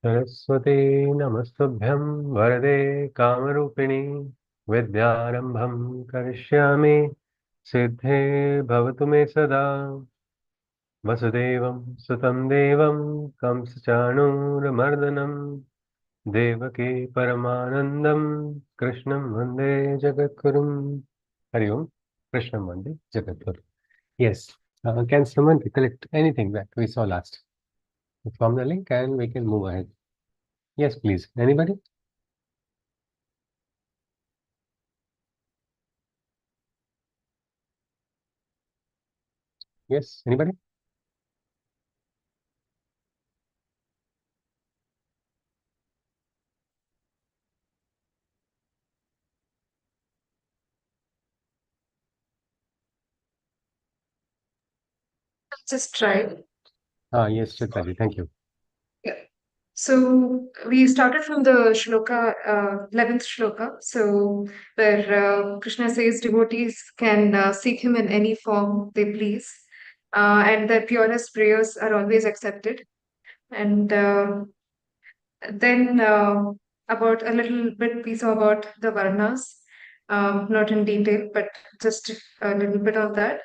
सरस्वती नमस्तुभ्यं वरदे कामरूपिणी विद्यारम्भं करिष्यामि सिद्धे भवतु मे सदा वसुदेवं सुतं देवं कंसचाणूरमर्दनं देवकी परमानन्दं कृष्णं वन्दे जगद्गुरुं हरि ओम कृष्णं वन्दे जगद्गुरुं Yes. Can someone recollect anything that we saw last? From the link and we can move ahead. Yes, please. Anybody? Yes, anybody? Just try. Yes, Chitraji, thank you. Yeah. So we started from the shloka, 11th shloka. So where Krishna says devotees can seek him in any form they please, and their purest prayers are always accepted. And then about a little bit we saw about the varnas, not in detail, but just a little bit of that.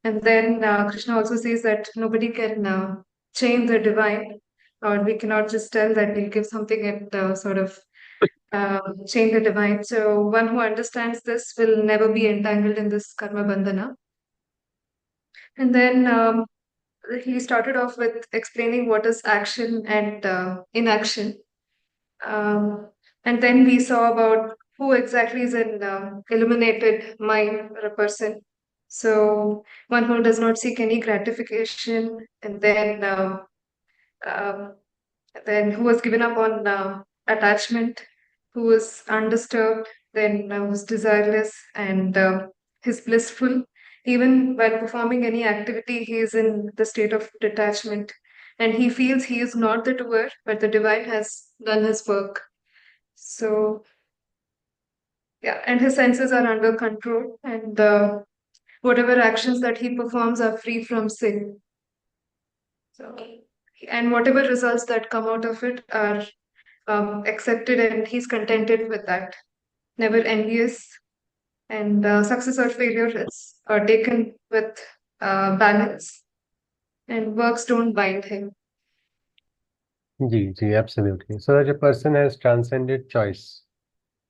And then Krishna also says that nobody can change the divine, or we cannot just tell that we'll give something and sort of change the divine. So one who understands this will never be entangled in this karma bandhana. And then he started off with explaining what is action and inaction. Um, and then we saw about who exactly is an illuminated mind or a person. So one who does not seek any gratification, and um, then who was given up on attachment, who was undisturbed, then was desireless, and is blissful. Even while performing any activity, he is in the state of detachment, and he feels he is not the doer, but the divine has done his work. So, yeah, and his senses are under control, and whatever actions that he performs are free from sin. So, and whatever results that come out of it are accepted, and he's contented with that. Never envious, and success or failure is taken with balance, and works don't bind him. Absolutely. So such a person has transcended choice.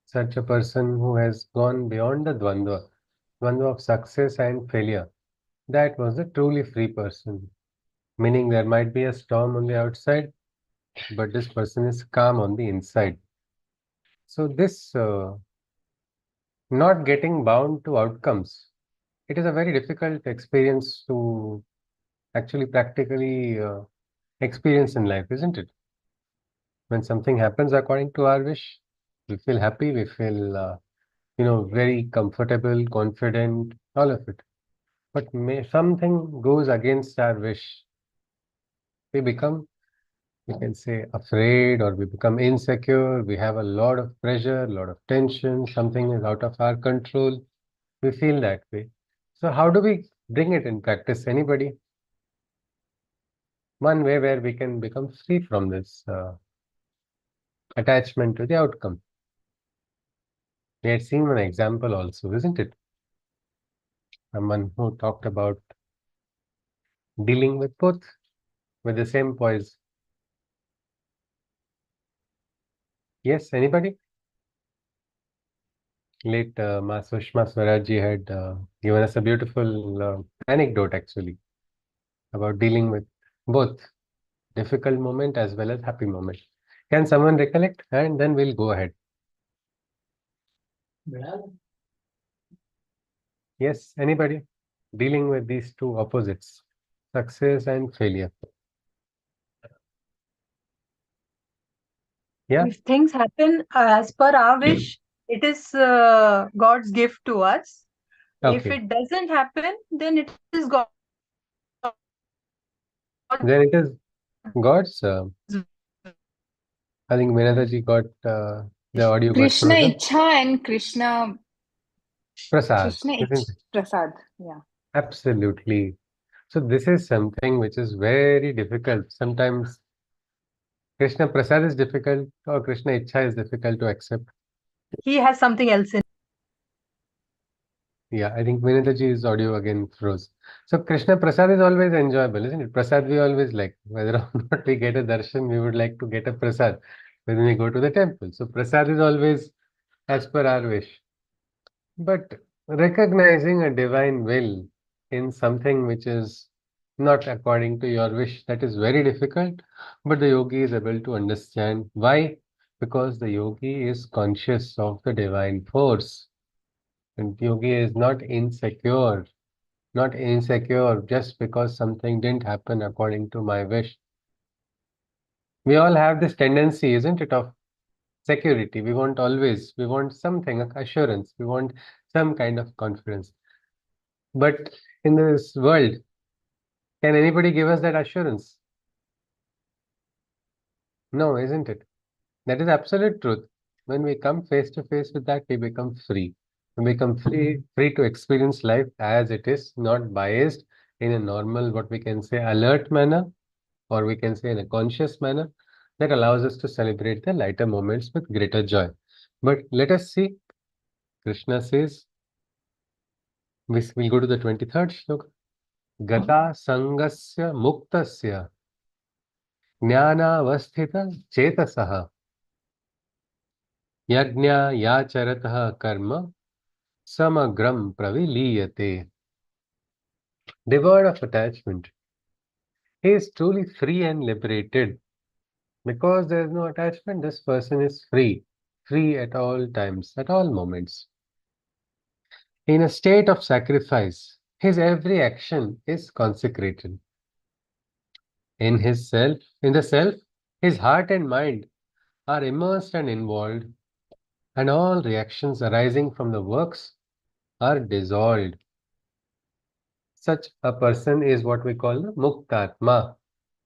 Such a person who has gone beyond the dvandva of success and failure. That was a truly free person. Meaning there might be a storm on the outside, but this person is calm on the inside. So this not getting bound to outcomes, it is a very difficult experience to actually practically experience in life, isn't it? When something happens according to our wish, we feel happy, we feel, very comfortable, confident, all of it. But something goes against our wish, we become, we can say, afraid, or we become insecure. We have a lot of pressure, a lot of tension, something is out of our control. We feel that way. So how do we bring it in practice? Anybody? One way where we can become free from this attachment to the outcome. We had seen one example also, isn't it? Someone who talked about dealing with both with the same poise. Yes, anybody? Late Ma Sushma Swaraj had given us a beautiful anecdote actually about dealing with both difficult moment as well as happy moment. Can someone recollect? And then we'll go ahead. Yes, anybody? Dealing with these two opposites, success and failure. Yeah. If things happen as per our wish, it is God's gift to us. If Okay. it doesn't happen, then it is God. Then it is God's. I think Vinataji got the audio got Krishna frozen. Icha and Krishna Prasad, Krishna isn't Ich it? Prasad. Yeah. Absolutely. So this is something which is very difficult. Sometimes Krishna Prasad is difficult or Krishna Ichha is difficult to accept. He has something else in. Yeah, I think Vinitaji's audio again froze. So Krishna Prasad is always enjoyable, isn't it? Prasad we always like. Whether or not we get a darshan, we would like to get a prasad when we go to the temple. So Prasad is always as per our wish. But recognizing a divine will in something which is not according to your wish, that is very difficult. But the yogi is able to understand why. Because the yogi is conscious of the divine force. And yogi is not insecure just because something didn't happen according to my wish. We all have this tendency, isn't it, of security. We want something, assurance. We want some kind of confidence. But in this world, can anybody give us that assurance? No, isn't it? That is absolute truth. When we come face to face with that, we become free. We become free to experience life as it is, not biased in a normal, what we can say, alert manner, or we can say in a conscious manner that allows us to celebrate the lighter moments with greater joy. But let us see. Krishna says, we'll go to the 23rd shloka. Gata sangasya muktasya ज्ञानावस्थित चेतसः यज्ञायाचरतः कर्म समग्रम प्रविलीयते. Devoid of attachment. He is truly free and liberated. Because there is no attachment, this person is free. Free at all times, at all moments. In a state of sacrifice, his every action is consecrated. In the self, his heart and mind are immersed and involved, and all reactions arising from the works are dissolved. Such a person is what we call the Muktatma.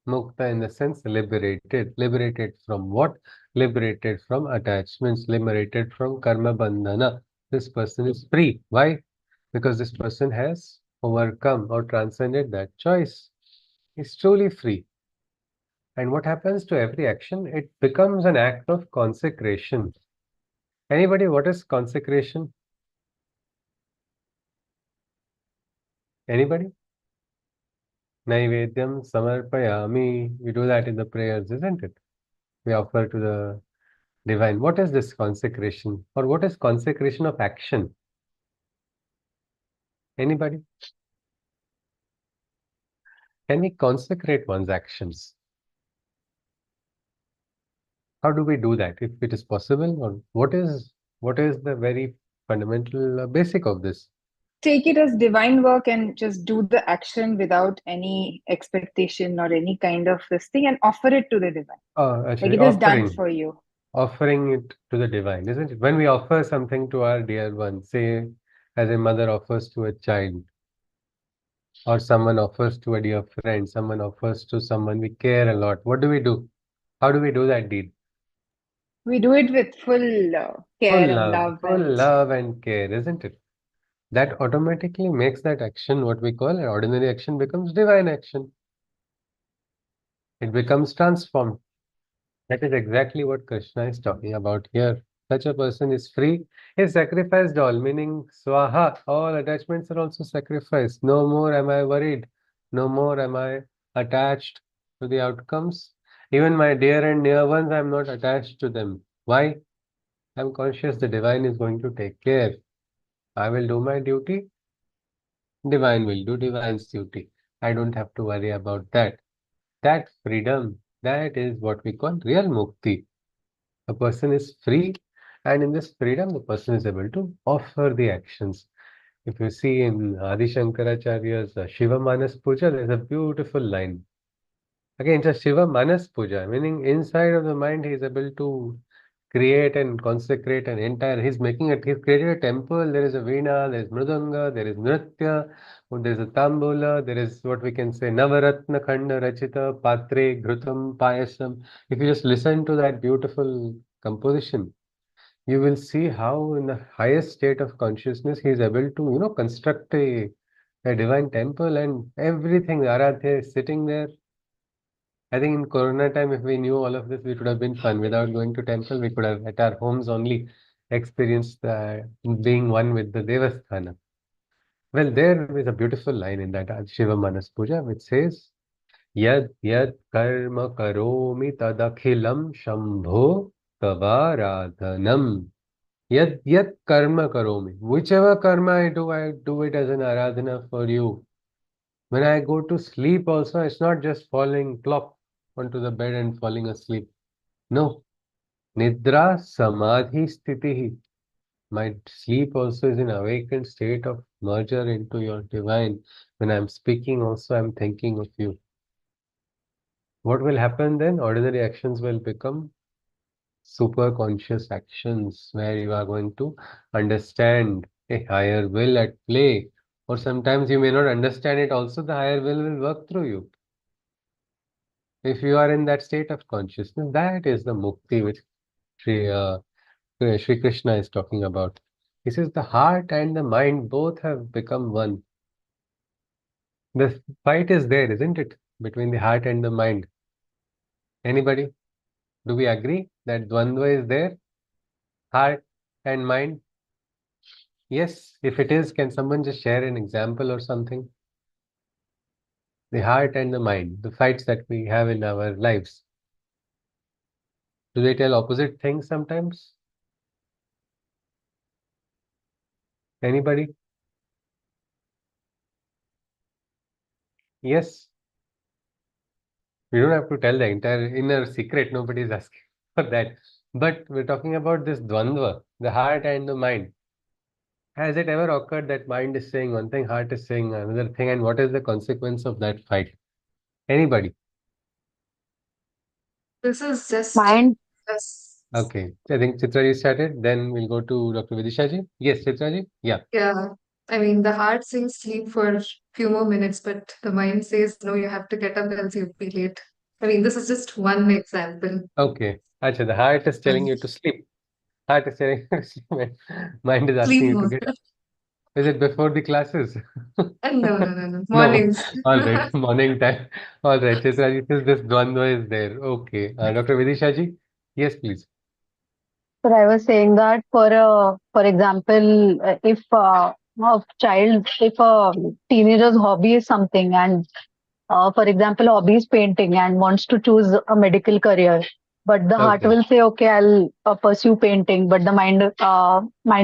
Mukta in the sense liberated. Liberated from what? Liberated from attachments, liberated from karma bandhana. This person is free. Why? Because this person has overcome or transcended that choice. He's truly free. And what happens to every action? It becomes an act of consecration. Anybody, what is consecration? Anybody? Naivedyam samarpayami. We do that in the prayers, isn't it? We offer to the divine. What is this consecration? Or what is consecration of action? Anybody? Can we consecrate one's actions? How do we do that? If it is possible, or what is the very fundamental basic of this? Take it as divine work and just do the action without any expectation or any kind of this thing and offer it to the divine. Like Actually, it is done for you. offering it to the divine, isn't it? When we offer something to our dear one, say as a mother offers to a child, or someone offers to a dear friend, someone offers to someone we care a lot, what do we do? How do we do that deed? We do it with full care and love Full and love and care, isn't it? That automatically makes that action, what we call an ordinary action, becomes divine action. It becomes transformed. That is exactly what Krishna is talking about here. Such a person is free, is sacrificed all, meaning swaha, all attachments are also sacrificed. No more am I worried. No more am I attached to the outcomes. Even my dear and near ones, I am not attached to them. Why? I am conscious the divine is going to take care. I will do my duty. Divine will do divine's duty. I don't have to worry about that. That freedom, that is what we call real mukti. A person is free, and in this freedom, the person is able to offer the actions. If you see in Adi Shankaracharya's Shiva Manas Puja, there's a beautiful line. Again, it's a Shiva Manas Puja, meaning inside of the mind, he is able to create and consecrate an entire. He's created a temple. There is a veena, there is mridanga, there is nritya, there is a tambula, there is what we can say Navaratna Khanda Rachita, Patre, Ghrutam, Payasam. If you just listen to that beautiful composition, you will see how in the highest state of consciousness he is able to, construct a a divine temple and everything, the Aradhya is sitting there. I think in Corona time, if we knew all of this, it would have been fun. Without going to temple, we could have at our homes only experienced being one with the Devasthana. Well, there is a beautiful line in that Shiva Manas Puja which says, Yad yad karma karomi tadakhilam shambho tavaradhanam. Yad yad karma karomi. Whichever karma I do it as an aradhana for you. When I go to sleep also, it's not just falling plop onto the bed and falling asleep. No. Nidra samadhi sthitihi. My sleep also is an awakened state of merger into your divine. When I'm speaking also, I'm thinking of you. What will happen then? Ordinary actions will become super conscious actions where you are going to understand a higher will at play. Or sometimes you may not understand it also, the higher will work through you. If you are in that state of consciousness, that is the mukti which Sri Krishna is talking about. He says the heart and the mind both have become one. The fight is there, isn't it? Between the heart and the mind. Anybody? Do we agree that Dvandva is there? Heart and mind? Yes, if it is, can someone just share an example or something? The heart and the mind, the fights that we have in our lives. Do they tell opposite things sometimes? Anybody? Yes. We don't have to tell the entire inner secret. Nobody is asking for that. But we're talking about this dvandva, the heart and the mind. Has it ever occurred that mind is saying one thing, heart is saying another thing, and what is the consequence of that fight? Anybody? This is just Mind. yes. Okay. I think Chitra ji started. Then we'll go to Dr. Vidisha ji. Yes, Chitra ji? Yeah. Yeah. I mean, the heart says sleep for a few more minutes, but the mind says, no, you have to get up else you'll be late. I mean, this is just one example. Okay. Acha, the heart is telling you to sleep. Heart is telling you to sleep. And mind is asking Sleep you to more. get up. Is it before the classes? No. No. Mornings. All right. Morning time. All right. Chitra ji says this dvandva is there. Okay. Dr. Vidisha ji? Yes, please. So I was saying that for example, if if a teenager's hobby is something, and for example, hobby is painting and wants to choose a medical career, but the heart Okay. will say, okay, I'll pursue painting, but the mind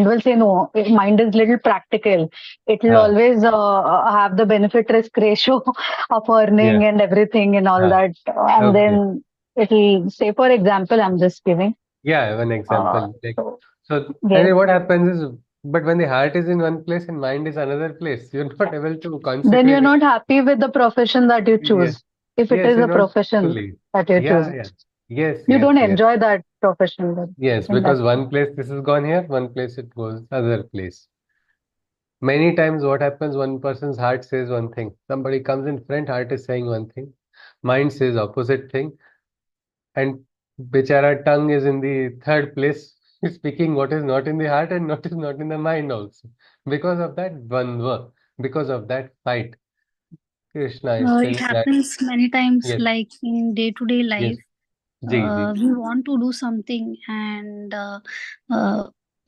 will say no. Mind is little practical. It will Ah, always have the benefit risk ratio of earning yeah. and everything and all Ah, that, and okay. then it'll say, for example, I'm just giving. Yeah, I have an Uh, example. Like, so so, and yes, then what happens is, but when the heart is in one place and mind is another place, you're not able to then you're consecrate it. not happy with the profession that you Yeah. choose. If it Yes, is you're a not profession fully. that you choose, Yeah, yeah. Yes, you yes, don't yes. enjoy that profession then Yes, in that because case. one place this is gone here, one place it goes other place. Many times what happens, one person's heart says one thing. Somebody comes in front, heart is saying one thing. Mind says opposite thing. And Bichara tongue is in the third place, speaking what is not in the heart and what is not in the mind also. Because of that dvandva, because of that fight, Krishna is It telling that, happens many times, yes, like in day-to-day yes, life. ji, ji, We want to do something, and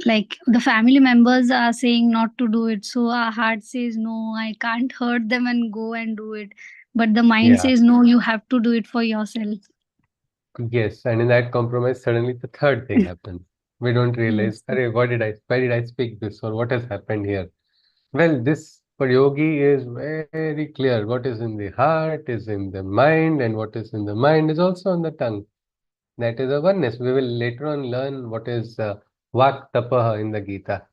like the family members are saying not to do it, so our heart says, no, I can't hurt them and go and do it. But the mind yeah, says, no, you have to do it for yourself. yes. And in that compromise, suddenly the third thing happens. We don't realize, Yes. Arey, why did I speak this or what has happened here? Well, this for yogi is very clear. What is in the heart is in the mind, and what is in the mind is also on the tongue. That is a oneness. We will later on learn what is Vak Tapaha in the Gita.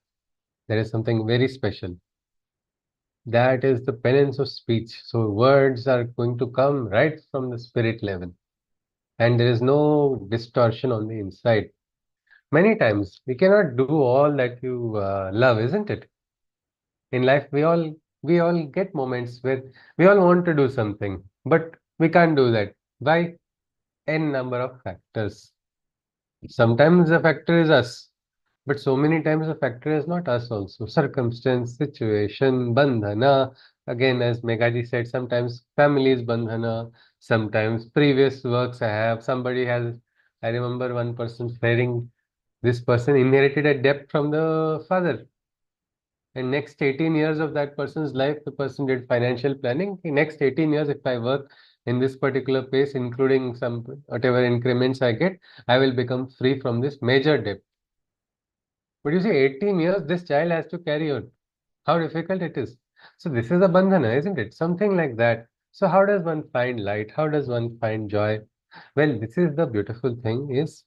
There is something very special. That is the penance of speech. So words are going to come right from the spirit level. And there is no distortion on the inside. Many times we cannot do all that you love, isn't it? In life, we all get moments where we all want to do something, but we can't do that by n number of factors. Sometimes the factor is us, but so many times the factor is not us also. Circumstance, situation, bandhana, Again, as Meghaji said, sometimes family is bandhana, sometimes previous works I have. Somebody has, I remember one person sharing, this person inherited a debt from the father. And next 18 years of that person's life, the person did financial planning. In next 18 years, if I work in this particular pace, including some whatever increments I get, I will become free from this major debt. But you see, 18 years, this child has to carry on. How difficult it is. So this is a bandhana, isn't it? Something like that. So how does one find light? How does one find joy? Well, this is the beautiful thing is,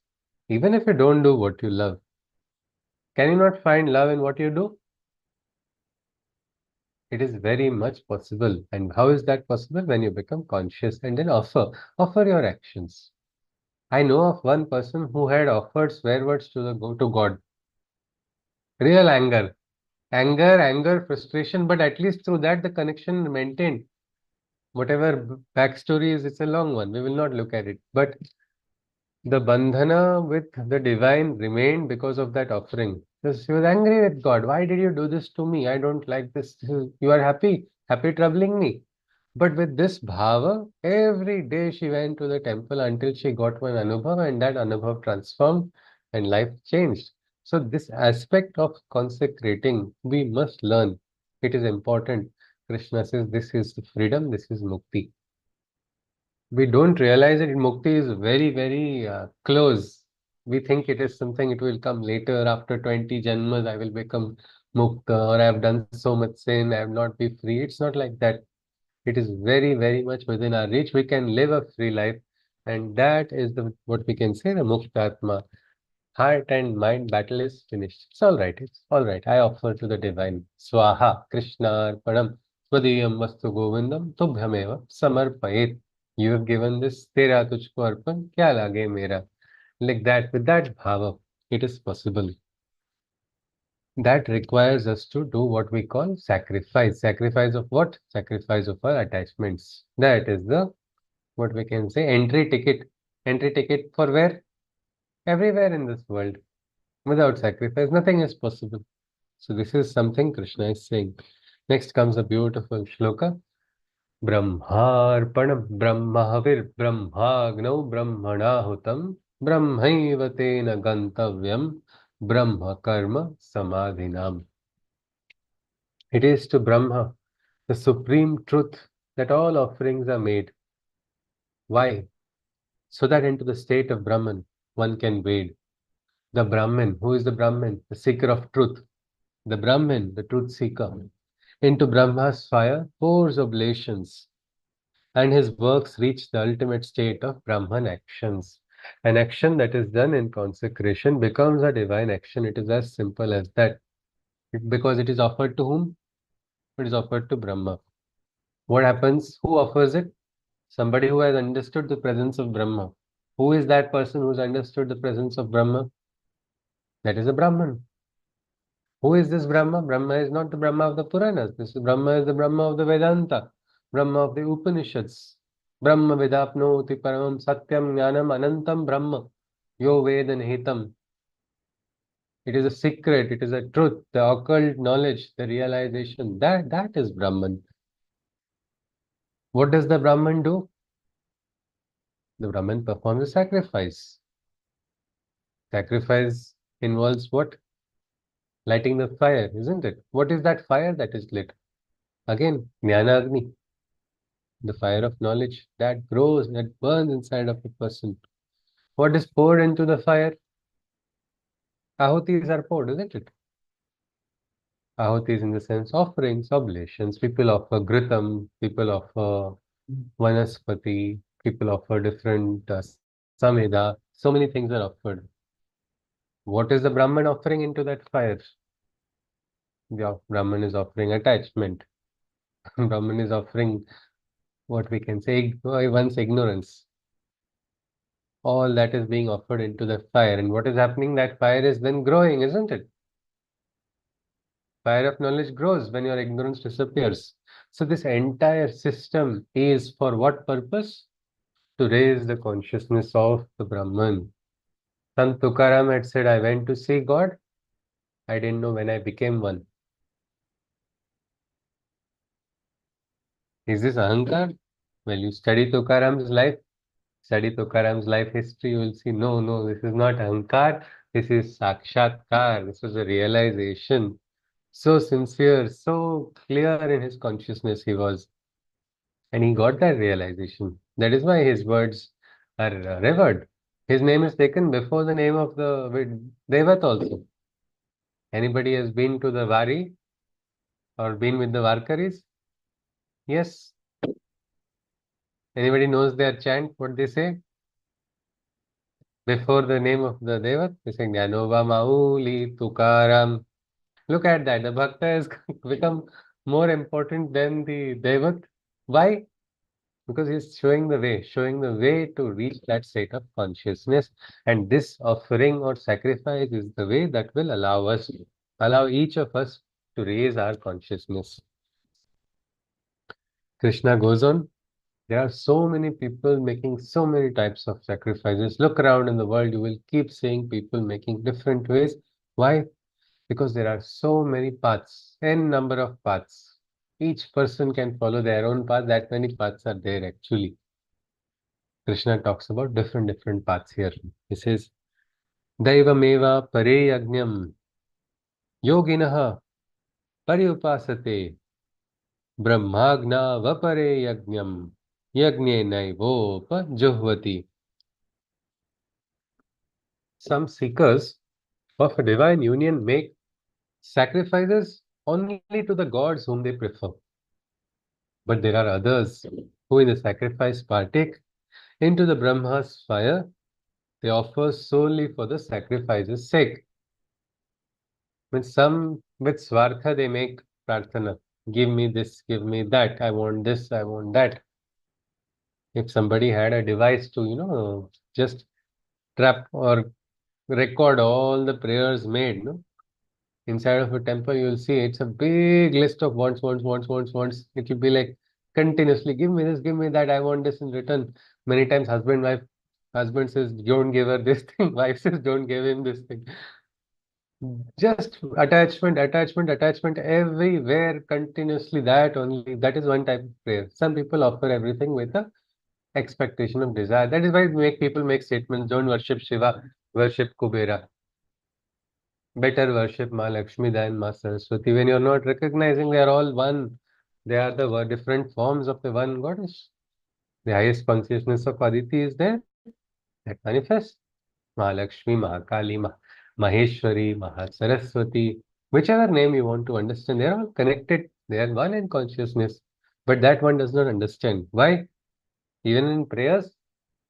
even if you don't do what you love, can you not find love in what you do? It is very much possible. And how is that possible? When you become conscious and then offer your actions. I know of one person who had offered swear words to God. Real anger, frustration, but at least through that the connection maintained. Whatever backstory is, it's a long one. We will not look at it. But the bandhana with the divine remained because of that offering. Because she was angry with God. Why did you do this to me? I don't like this. You are happy troubling me. But with this bhava, every day she went to the temple until she got one anubhav, and that anubhav transformed and life changed. So this aspect of consecrating, we must learn. It is important. Krishna says this is freedom, this is mukti. We don't realize that mukti is very close. We think it is something, it will come later. After 20 janmas I will become mukta, or I have done so much sin, I have not be free. It's not like that. It is very much within our reach. We can live a free life, and that is the what we can say, the muktatma. Heart and mind battle is finished. It's all right. It's all right. I offer to the divine. Swaha, Krishna, Arpanam, Swadiyam Vastu Govindam, Tubhyameva, Samarpayet. You have given this, Tera Tujhko Arpan, Kya Lage Mera. Like that, with that bhava, it is possible. That requires us to do what we call sacrifice. Sacrifice of what? Sacrifice of our attachments. That is the, what we can say, entry ticket. Entry ticket for where? Everywhere in this world. Without sacrifice, nothing is possible. So this is something Krishna is saying. Next comes a beautiful shloka. Brahmarpanam Brahmahavir Brahmagno Brahmanahutam Brahmaiva tena gantavyam Brahma karma samadhinam. It is to Brahma, the supreme truth, that all offerings are made. Why? So that into the state of Brahman one can wade. The Brahman, who is the Brahman? The seeker of truth. The Brahman, the truth seeker. Into Brahma's fire pours oblations, and his works reach the ultimate state of Brahman actions. An action that is done in consecration becomes a divine action. It is as simple as that. Because it is offered to whom? It is offered to Brahma. What happens? Who offers it? Somebody who has understood the presence of Brahma. Who is that person who has understood the presence of Brahma? That is a Brahman. Who is this Brahma? Brahma is not the Brahma of the Puranas. This Brahma is the Brahma of the Vedanta, Brahma of the Upanishads. Brahma Vedapnoti Paramam Satyam Jnanam Anantam Brahma Yo Veda Nihitam. It is a secret, it is a truth, the occult knowledge, the realization. That is Brahman. What does the Brahman do? The Brahman performs a sacrifice. Sacrifice involves what? Lighting the fire, isn't it? What is that fire that is lit? Again, Jnana Agni, the fire of knowledge that grows, that burns inside of a person. What is poured into the fire? Ahutis are poured, isn't it? Ahutis in the sense offerings, oblations. People offer Gritam, people offer Vanaspati, people offer different Samhita. So many things are offered. What is the Brahman offering into that fire? The Brahman is offering attachment. Brahman is offering what we can say, one's ignorance. All that is being offered into the fire. And what is happening? That fire is then growing, isn't it? Fire of knowledge grows when your ignorance disappears. So this entire system is for what purpose? To raise the consciousness of the Brahman. Sant Tukaram had said, I went to see God. I didn't know when I became one. Is this ahankar? Well, you study Tukaram's life, study Tukaram's life history, you will see, no, this is not ahankar, this is sakshatkar, this was a realization. So sincere, so clear in his consciousness he was. And he got that realization. That is why his words are revered. His name is taken before the name of the Devat also. Anybody has been to the Vari or been with the Varkaris? Yes. Anybody knows their chant, what they say? Before the name of the Devat, they say Jnanova Mauli Tukaram. Look at that. The Bhakta has become more important than the Devat. Why? Because he's showing the way to reach that state of consciousness. And this offering or sacrifice is the way that will allow each of us to raise our consciousness. Krishna goes on, there are so many people making so many types of sacrifices. Look around in the world, you will keep seeing people making different ways. Why? Because there are so many paths, n number of paths. Each person can follow their own path. That many paths are there actually. Krishna talks about different paths here. He says, Daivameva pare yajnam yoginaha paryupasate brahmagna vapare yajnam yagne naivopa juhvati. Some seekers of a divine union make sacrifices only to the gods whom they prefer. But there are others who in the sacrifice partake into the Brahma's fire. They offer solely for the sacrifice's sake. When some with Swartha they make prarthana. Give me this, give me that. I want this, I want that. If somebody had a device to, just trap or record all the prayers made, no? Inside of a temple, you'll see it's a big list of wants. It will be like continuously, give me this, give me that. I want this in return. Many times, husband says, don't give her this thing. Wife says, don't give him this thing. Just attachment everywhere continuously. That only, that is one type of prayer. Some people offer everything with a expectation of desire. That is why people make statements, don't worship Shiva, worship Kubera. Better worship Ma Lakshmi than Ma Saraswati. When you're not recognizing they are all one, they are the different forms of the one goddess. The highest consciousness of Aditi is there, that manifests. Mahalakshmi, Mahakali, Maheshwari, Mahasaraswati, whichever name you want to understand, they are all connected. They are one in consciousness. But that one does not understand. Why? Even in prayers,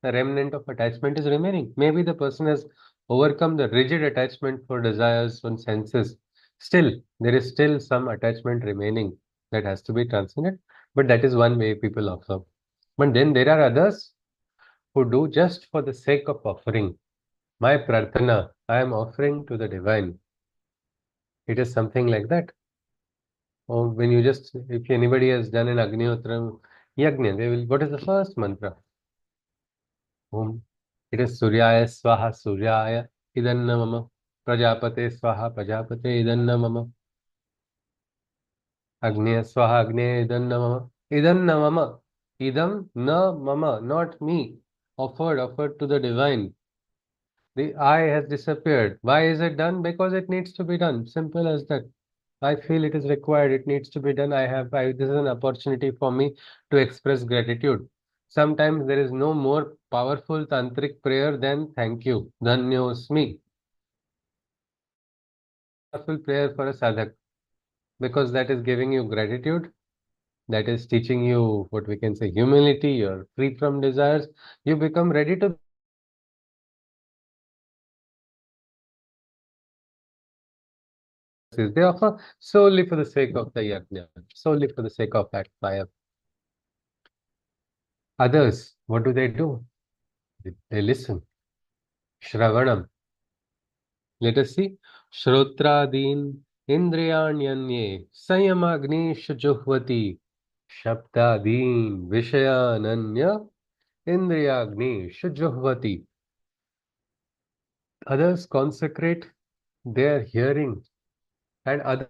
the remnant of attachment is remaining. Maybe the person has overcome the rigid attachment for desires and senses. Still, there is still some attachment remaining that has to be transcended. But that is one way people offer. But then there are others who do just for the sake of offering. My prarthana, I am offering to the divine. It is something like that. Or when you just, if anybody has done an Agnihotra Yagna, they will, what is the first mantra? It is Suryaya Swaha Suryaya Idanna Mama Prajapate Swaha Prajapate Idanna Mama Agneya Swaha Agneya Idanna Mama Idanna Mama Idam na Mama, not me. Offered to the divine. The I has disappeared. Why is it done? Because it needs to be done. Simple as that. I feel it is required. It needs to be done. This is an opportunity for me to express gratitude. Sometimes there is no more powerful tantric prayer than thank you. Dhanyosmi. Powerful prayer for a sadhak because that is giving you gratitude. That is teaching you what we can say humility. You're free from desires. You become ready to. They offer solely for the sake of the yajna, solely for the sake of that fire. Others, what do? They listen. Shravanam. Let us see. Shrotradin Indriyanyanye Sayamagnish Juhvati Shabdadin Vishayananya Indriyagnish Juhvati. Others consecrate their hearing and others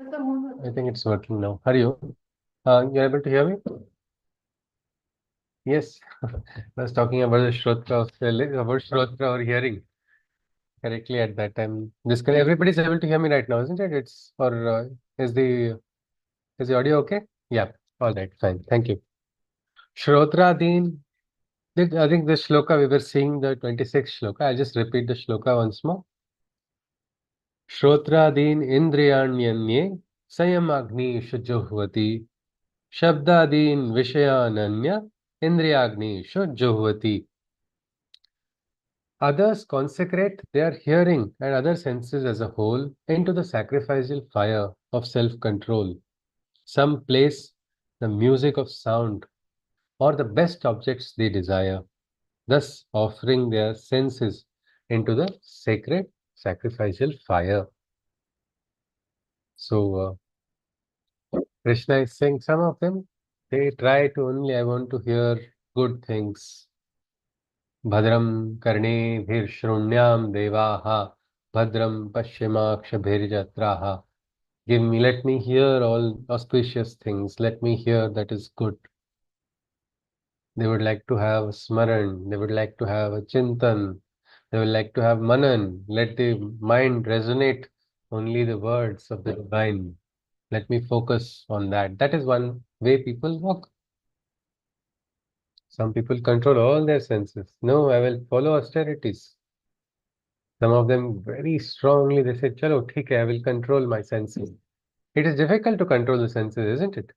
I think it's working now. Hari Om. You're able to hear me? Yes. I was talking about the Shrotra about Shrotra or hearing correctly at that time. Everybody's able to hear me right now, isn't it? Is the audio okay? Yeah. All right. Fine. Thank you. Shrotra I think the shloka we were seeing the 26th shloka. I'll just repeat the shloka once more. Shrotra Indriyanyanye Sayamagni Shujuhvati Shabdadin Vishayananya Indriyagni Shujuhvati. Others consecrate their hearing and other senses as a whole into the sacrificial fire of self-control. Some place the music of sound or the best objects they desire, thus offering their senses into the sacred sacrificial fire. So, Krishna is saying some of them, they try to only, I want to hear good things. Bhadram karne shrunyam devaha, bhadram paschimakshabhirjatraha. Let me hear all auspicious things. Let me hear that is good. They would like to have smaran. They would like to have a chintan. They would like to have manan. Let the mind resonate only the words of the divine. Let me focus on that. That is one way people walk. Some people control all their senses. No, I will follow austerities. Some of them very strongly, they say, Chalo, theek hai, I will control my senses. It is difficult to control the senses, isn't it?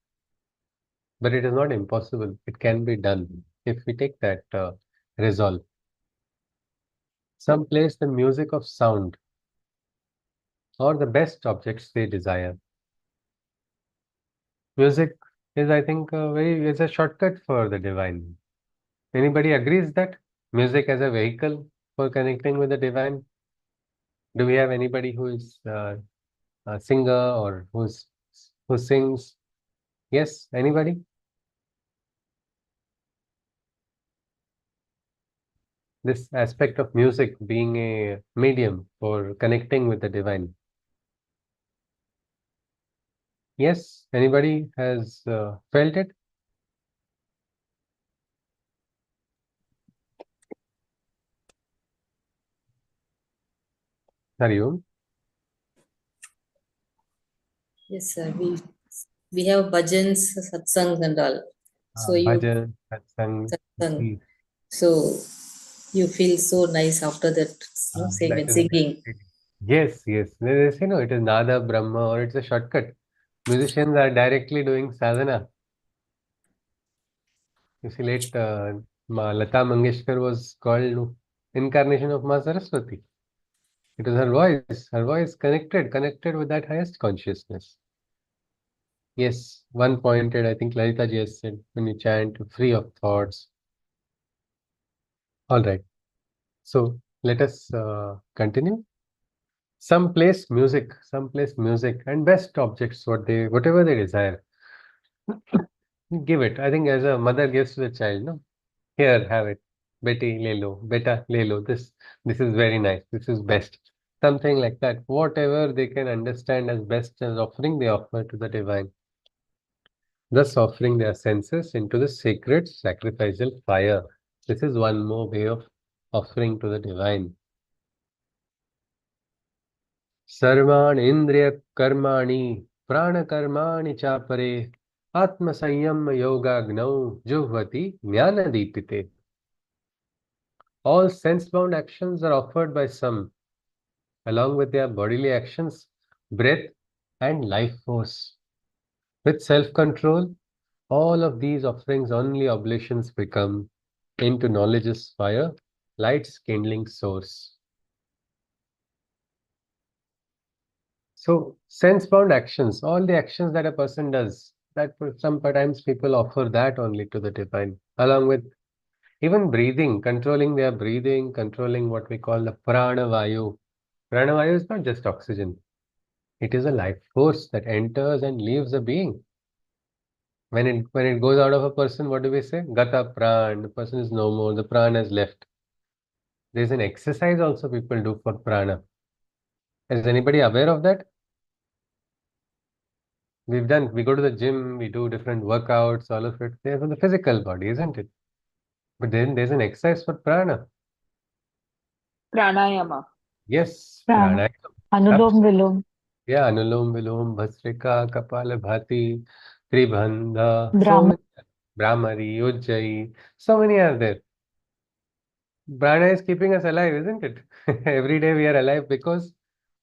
But it is not impossible. It can be done if we take that resolve. Some place the music of sound or the best objects they desire. Music is, I think, is a shortcut for the divine. Anybody agrees that music as a vehicle for connecting with the divine? Do we have anybody who is a singer or who sings? Yes, anybody? This aspect of music being a medium for connecting with the divine. Yes, anybody has felt it? Hariom? Yes, sir. We have bhajans, satsangs and all. So Bhajan, satsang. satsang. So you feel so nice after that, That is singing. Yes, yes. They say, no, it is Nada, Brahma, or it's a shortcut. Musicians are directly doing sadhana. You see, late Lata Mangeshkar was called incarnation of Ma Saraswati. It was her voice connected with that highest consciousness. Yes, one pointed, I think Lalita ji has said, when you chant, free of thoughts. All right. So let us continue. Some place music, and best objects, whatever they desire. Give it. I think as a mother gives to the child, no? Here, have it. Beti, le lo. Beta, le lo. This is very nice. This is best. Something like that. Whatever they can understand as best as offering, they offer to the divine. Thus offering their senses into the sacred sacrificial fire. This is one more way of offering to the divine. Sarvan Indriya Karmani Prana Karmani Chapare Atma Sanyam Yoga Gnau Juhvati Jnana Deepite. All sense-bound actions are offered by some, along with their bodily actions, breath, and life force. With self-control, all of these offerings only oblations become into knowledge's fire, light's kindling source. So, sense-bound actions, all the actions that a person does, that sometimes people offer that only to the divine, along with even breathing, controlling their breathing, controlling what we call the prana vayu. Prana vayu is not just oxygen. It is a life force that enters and leaves a being. When it goes out of a person, what do we say? Gata pran. The person is no more. The prana has left. There is an exercise also people do for prana. Is anybody aware of that? We go to the gym, we do different workouts, all of it. They're for the physical body, isn't it? But then there's an exercise for prana. Pranayama. Yes, Prana. pranayama. Anulom Vilom. Yeah, Anulom Vilom, Bhastrika, Kapalabhati, Tribandha, so Brahma. many, Brahmari, Ujjayi, so many are there. Prana is keeping us alive, isn't it? Every day we are alive because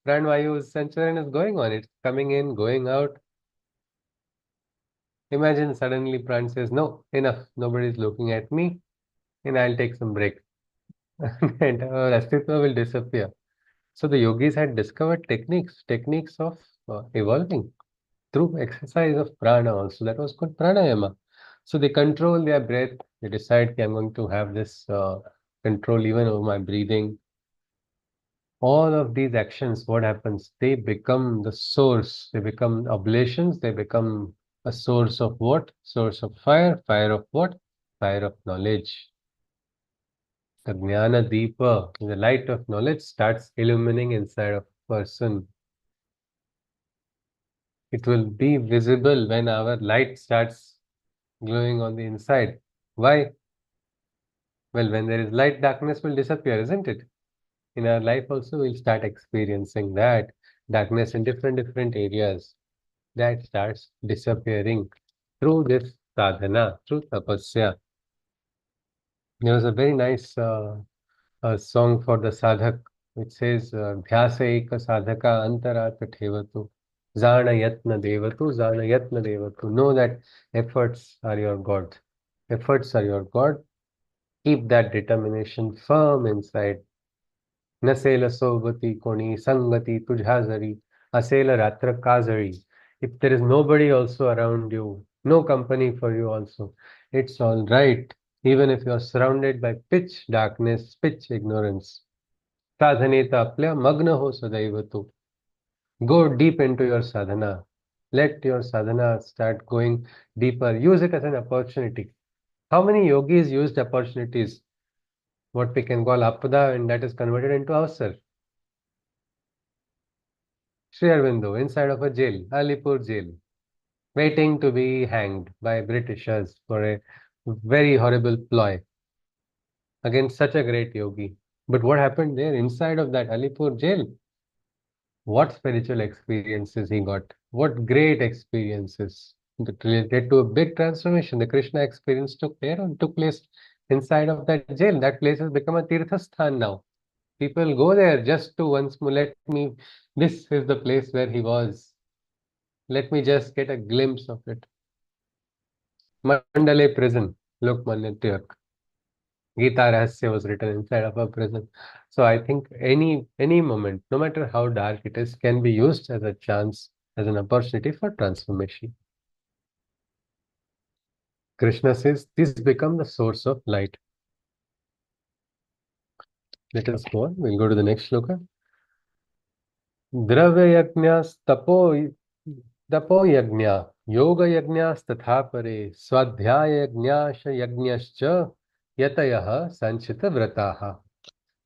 Pranvayu Sancharan is going on. It's coming in, going out. Imagine suddenly Pran says, no, enough, nobody is looking at me, and I'll take some break. And our Astitva will disappear. So the yogis had discovered techniques of evolving through exercise of prana also. That was called pranayama. So they control their breath. They decide, okay, I'm going to have this control even over my breathing. All of these actions, what happens? They become the source. They become oblations. They become a source of what? Source of fire. Fire of what? Fire of knowledge. The Jnana Deepa, the light of knowledge, starts illumining inside of a person. It will be visible when our light starts glowing on the inside. Why? Well, when there is light, darkness will disappear, isn't it? In our life also, we'll start experiencing that darkness in different areas. That starts disappearing through this sadhana, through tapasya. There was a very nice song for the sadhak, which says, Dhyasa eka sadhaka antarata thevatu, Zana yatna devatu, Zana yatna devatu. Know that efforts are your God. Efforts are your God. Keep that determination firm inside. Nasela sobati koni sangati tujhazari, asela ratra kazari. If there is nobody also around you, no company for you also, it's all right. Even if you are surrounded by pitch darkness, pitch ignorance. Sadhaneta apya magna ho sadaiva tu. Go deep into your sadhana. Let your sadhana start going deeper. Use it as an opportunity. How many yogis used opportunities? What we can call apada, and that is converted into avsar. Sri Aurobindo inside of a jail, Alipur jail, waiting to be hanged by Britishers for a very horrible ploy against such a great yogi. But what happened there inside of that Alipur jail? What spiritual experiences he got? What great experiences that related to a big transformation. The Krishna experience took place inside of that jail. That place has become a Tirthasthan now. People go there just to once more this is the place where he was. Let me just get a glimpse of it. Mandalay prison, Lokmanya Tilak. Gita Rahasya was written inside of a prison. So I think any moment, no matter how dark it is, can be used as a chance, as an opportunity for transformation. Krishna says, these become the source of light. Let us go on. We'll go to the next shloka. Dravya yajnas tapo yajna yoga yajnas tatha pare swadhyaya yajnascha yatayaha sanchita vrataha.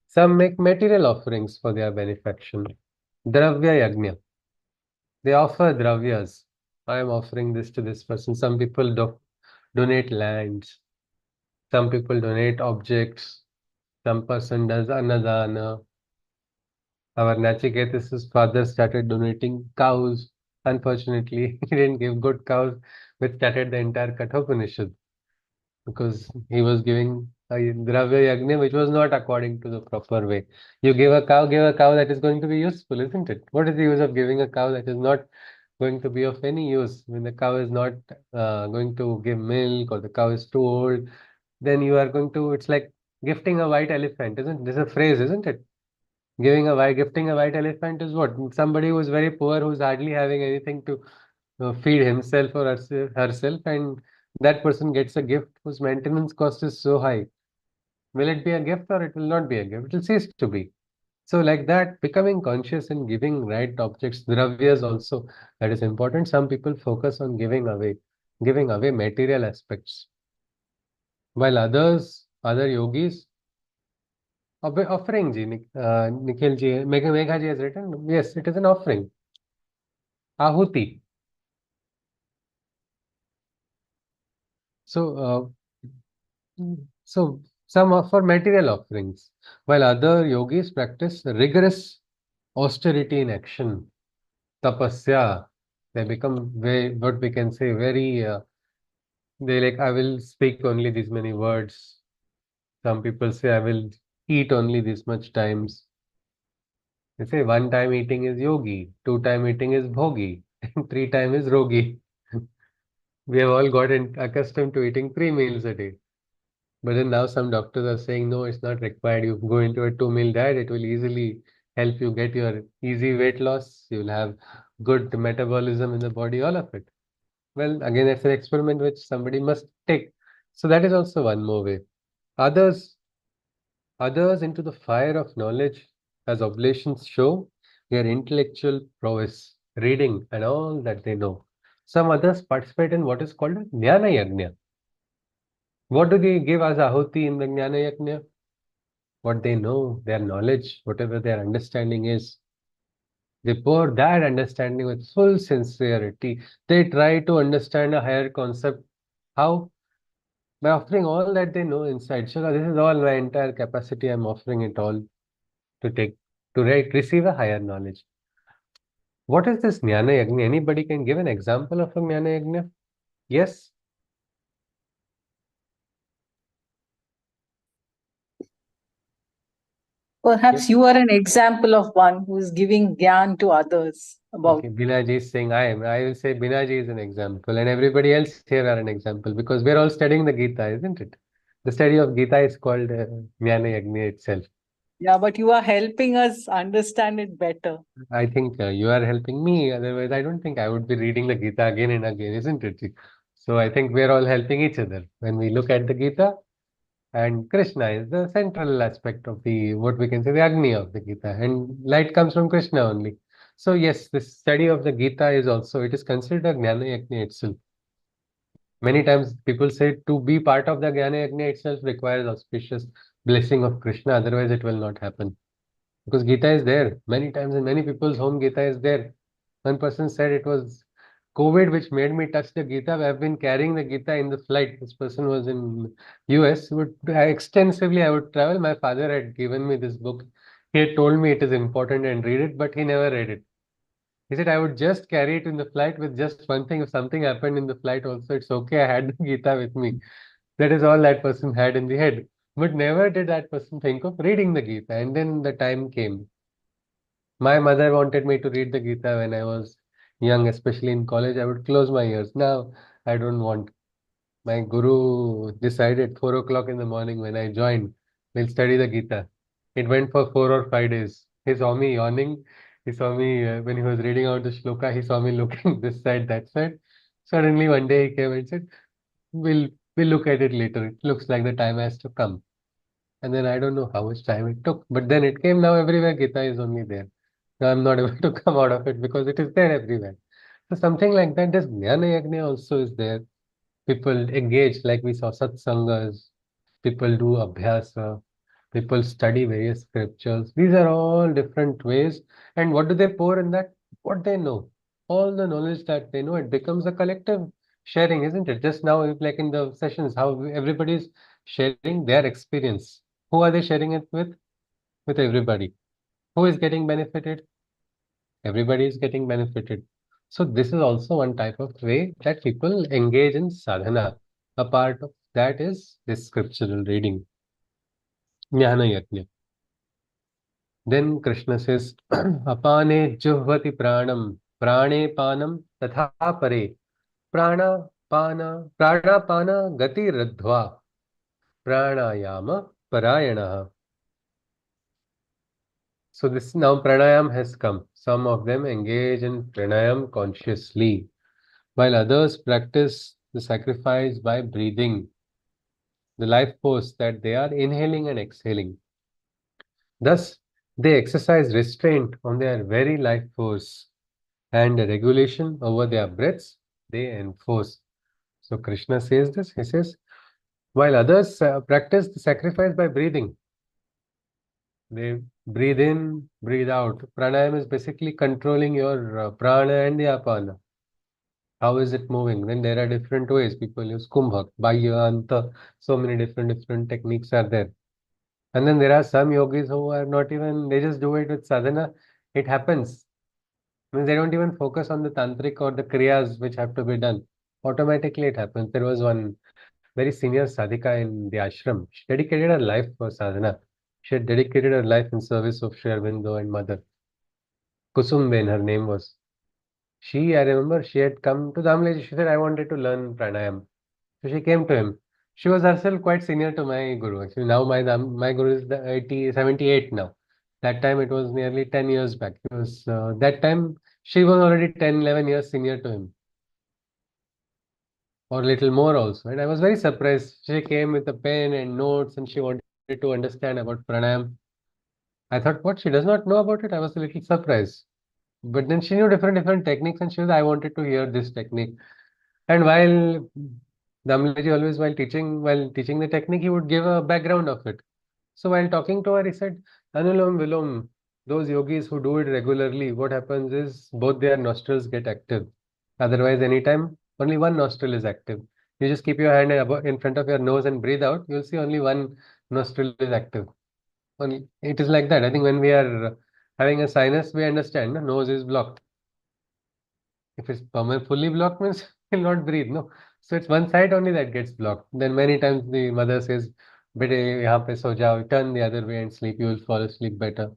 Some make material offerings for their benefaction. Dravya yajna. They offer dravyas. I am offering this to this person. Some people donate lands. Some people donate objects. Some person does annadana. Our Nachiketas' father started donating cows. Unfortunately, he didn't give good cows, which started the entire Kathopanishad because he was giving a Dravya Yagna, which was not according to the proper way. You give a cow that is going to be useful, isn't it? What is the use of giving a cow that is not going to be of any use? When the cow is not going to give milk or the cow is too old, then you are going to, it's like gifting a white elephant, isn't it? This is a phrase, isn't it? Gifting a white elephant is what? Somebody who is very poor, who's hardly having anything to feed himself or herself, and that person gets a gift whose maintenance cost is so high. Will it be a gift or it will not be a gift? It will cease to be. So, like that, becoming conscious and giving right objects, dravyas also, that is important. Some people focus on giving away material aspects, while other yogis, offering ji, Nikhil ji, Megha ji has written, yes, it is an offering. Ahuti. So some offer material offerings, while other yogis practice rigorous austerity in action, tapasya. They become very, what we can say, very, they like, I will speak only these many words. Some people say, I will eat only this much times. They say one time eating is yogi, two time eating is bhogi, and three time is rogi. We have all gotten accustomed to eating 3 meals a day. But then now some doctors are saying, no, it's not required. You go into a 2 meal diet, it will easily help you get your easy weight loss. You'll have good metabolism in the body, all of it. Well, again, it's an experiment which somebody must take. So that is also one more way. Others, others into the fire of knowledge, as oblations show, their intellectual prowess, reading and all that they know. Some others participate in what is called a Jnana Yajna. What do they give as ahuti in the Jnana Yajna? What they know, their knowledge, whatever their understanding is. They pour that understanding with full sincerity. They try to understand a higher concept. How? By offering all that they know inside. So this is all my entire capacity. I'm offering it all to take, to receive a higher knowledge. What is this Jnana Yajna? Anybody can give an example of a Jnana Yajna? Yes? Perhaps you are an example of one who is giving gyan to others about. Okay, Binaji is saying I am. I will say Binaji is an example, and everybody else here are an example because we're all studying the Gita, isn't it? The study of Gita is called Jnana Yajna itself. Yeah, but you are helping us understand it better. I think you are helping me. Otherwise, I don't think I would be reading the Gita again and again, isn't it? So I think we're all helping each other when we look at the Gita. And Krishna is the central aspect of the, what we can say, the Agni of the Gita. And light comes from Krishna only. So yes, this study of the Gita is also, it is considered a Jnana Yajna itself. Many times people say to be part of the Jnana Yajna itself requires auspicious blessing of Krishna, otherwise it will not happen. Because Gita is there. Many times in many people's home, Gita is there. One person said it was COVID which made me touch the Gita. I've been carrying the Gita in the flight. This person was in US. Extensively, I would travel. My father had given me this book. He had told me it is important and read it, but he never read it. He said I would just carry it in the flight with just one thing. If something happened in the flight also, it's okay. I had the Gita with me. That is all that person had in the head. But never did that person think of reading the Gita. And then the time came. My mother wanted me to read the Gita when I was young, especially in college. I would close my ears. Now I don't want. My guru decided 4 o'clock in the morning when I joined, we'll study the Gita. It went for 4 or 5 days. He saw me yawning. He saw me when he was reading out the shloka. He saw me looking this side, that side. Suddenly one day he came and said, "We'll we'll look at it later. It looks like the time has to come." And then I don't know how much time it took, but then it came. Now everywhere Gita is only there. Now I'm not able to come out of it because it is there everywhere. So something like that. This Jnana Yajna also is there. People engage, like we saw satsangas, people do abhyasa, people study various scriptures. These are all different ways. And what do they pour in that? What they know. All the knowledge that they know, it becomes a collective sharing, isn't it? Just now, like in the sessions, how everybody's sharing their experience. Who are they sharing it with? With everybody. Who is getting benefited? Everybody is getting benefited. So this is also one type of way that people engage in sadhana. A part of that is this scriptural reading, jnana yajna. Then Krishna says, apane juhvati pranam, prane panam tatha pare, prana pana gati radhva, pranayama parayana. So this now pranayam has come. Some of them engage in pranayam consciously, while others practice the sacrifice by breathing, the life force that they are inhaling and exhaling. Thus, they exercise restraint on their very life force and regulation over their breaths they enforce. So Krishna says this, he says, while others practice the sacrifice by breathing, they breathe in, breathe out. Pranayam is basically controlling your prana and the apana. How is it moving? Then there are different ways. People use kumbhak, bahya, anta. So many different techniques are there. And then there are some yogis who are not even, they just do it with sadhana. It happens. Means they don't even focus on the tantric or the kriyas which have to be done. Automatically it happens. There was one very senior sadhika in the ashram. She dedicated her life for sadhana. She had dedicated her life in service of Sri Aurobindo and Mother. Kusumben, her name was. I remember she had come to Damleji. She said, I wanted to learn pranayam. So she came to him. She was herself quite senior to my guru. Actually, now my guru is the 78 now. That time it was nearly 10 years back. It was that time she was already 10, 11 years senior to him, or a little more also. And I was very surprised. She came with a pen and notes and she wanted to understand about pranayam. I thought, what? She does not know about it? I was a little surprised. But then she knew different techniques and she was, I wanted to hear this technique. And while Damleji always while teaching the technique, he would give a background of it. So while talking to her, he said, Anulom Vilom, those yogis who do it regularly, what happens is both their nostrils get active. Otherwise, anytime only one nostril is active. You just keep your hand in front of your nose and breathe out, you'll see only one nostril is active. Only it is like that. I think when we are having a sinus, we understand the nose is blocked. If it's fully blocked means will not breathe, no. So it's one side only that gets blocked. Then many times the mother says, "Bete, yahan pe so jao, turn the other way and sleep. You will fall asleep better."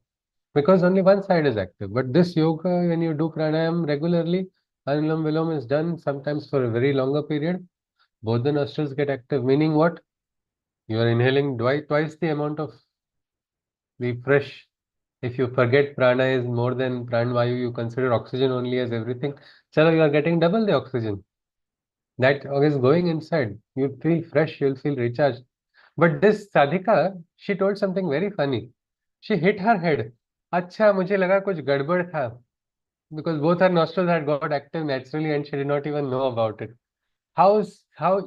Because only one side is active. But this yoga, when you do pranayam regularly, Anulom Vilom is done sometimes for a very longer period. Both the nostrils get active. Meaning what? You are inhaling twice the amount of the fresh. If you forget prana is more than pranvayu, you consider oxygen only as everything. Chalo, you are getting double the oxygen. That is going inside. You'll feel fresh, you'll feel recharged. But this sadhika, she told something very funny. She hit her head. अच्छा मुझे लगा कुछ गड़बड़ था because both her nostrils had got active naturally and she did not even know about it. How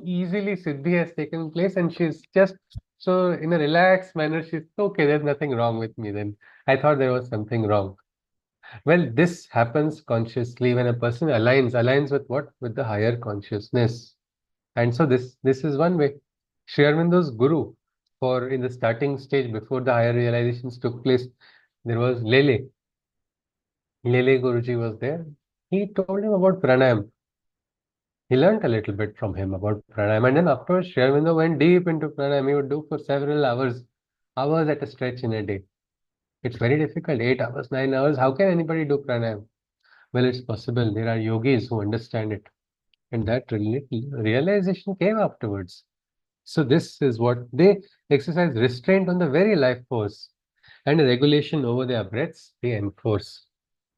easily Siddhi has taken place and she's just so in a relaxed manner she's okay, there's nothing wrong with me then. I thought there was something wrong. Well, this happens consciously when a person aligns with what? With the higher consciousness. And so this is one way. Sri Aurobindo's guru for in the starting stage before the higher realizations took place, there was Lele. Lele Guruji was there. He told him about pranayam. He learned a little bit from him about pranayam. And then afterwards, Sri Aurobindo went deep into pranayam. He would do for several hours at a stretch in a day. It's very difficult. 8 hours, 9 hours. How can anybody do pranayam? Well, it's possible. There are yogis who understand it. And that realization came afterwards. So this is what they exercise restraint on the very life force and regulation over their breaths they enforce.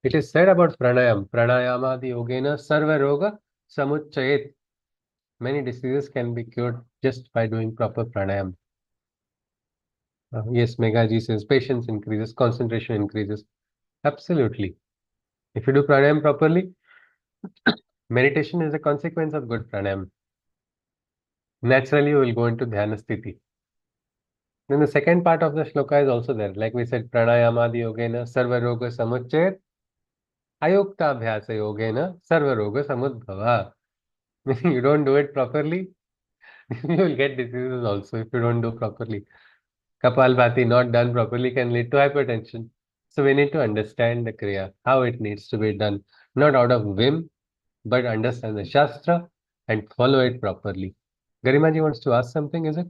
It is said about pranayam, pranayamadi yogena sarva roga samuchayet. Many diseases can be cured just by doing proper pranayam. Yes, Meghaji says patience increases, concentration increases. Absolutely. If you do pranayam properly, meditation is a consequence of good pranayam. Naturally, you will go into dhyana sthiti. Then the second part of the shloka is also there. Like we said, pranayamadi yogena sarva roga samuchayet ayukta abhyasa yogena sarva roga samudbhava. You don't do it properly, you will get diseases also if you don't do properly. Kapalbhati not done properly can lead to hypertension. So we need to understand the kriya, how it needs to be done, not out of whim, but understand the shastra and follow it properly. Garimaji wants to ask something, is it?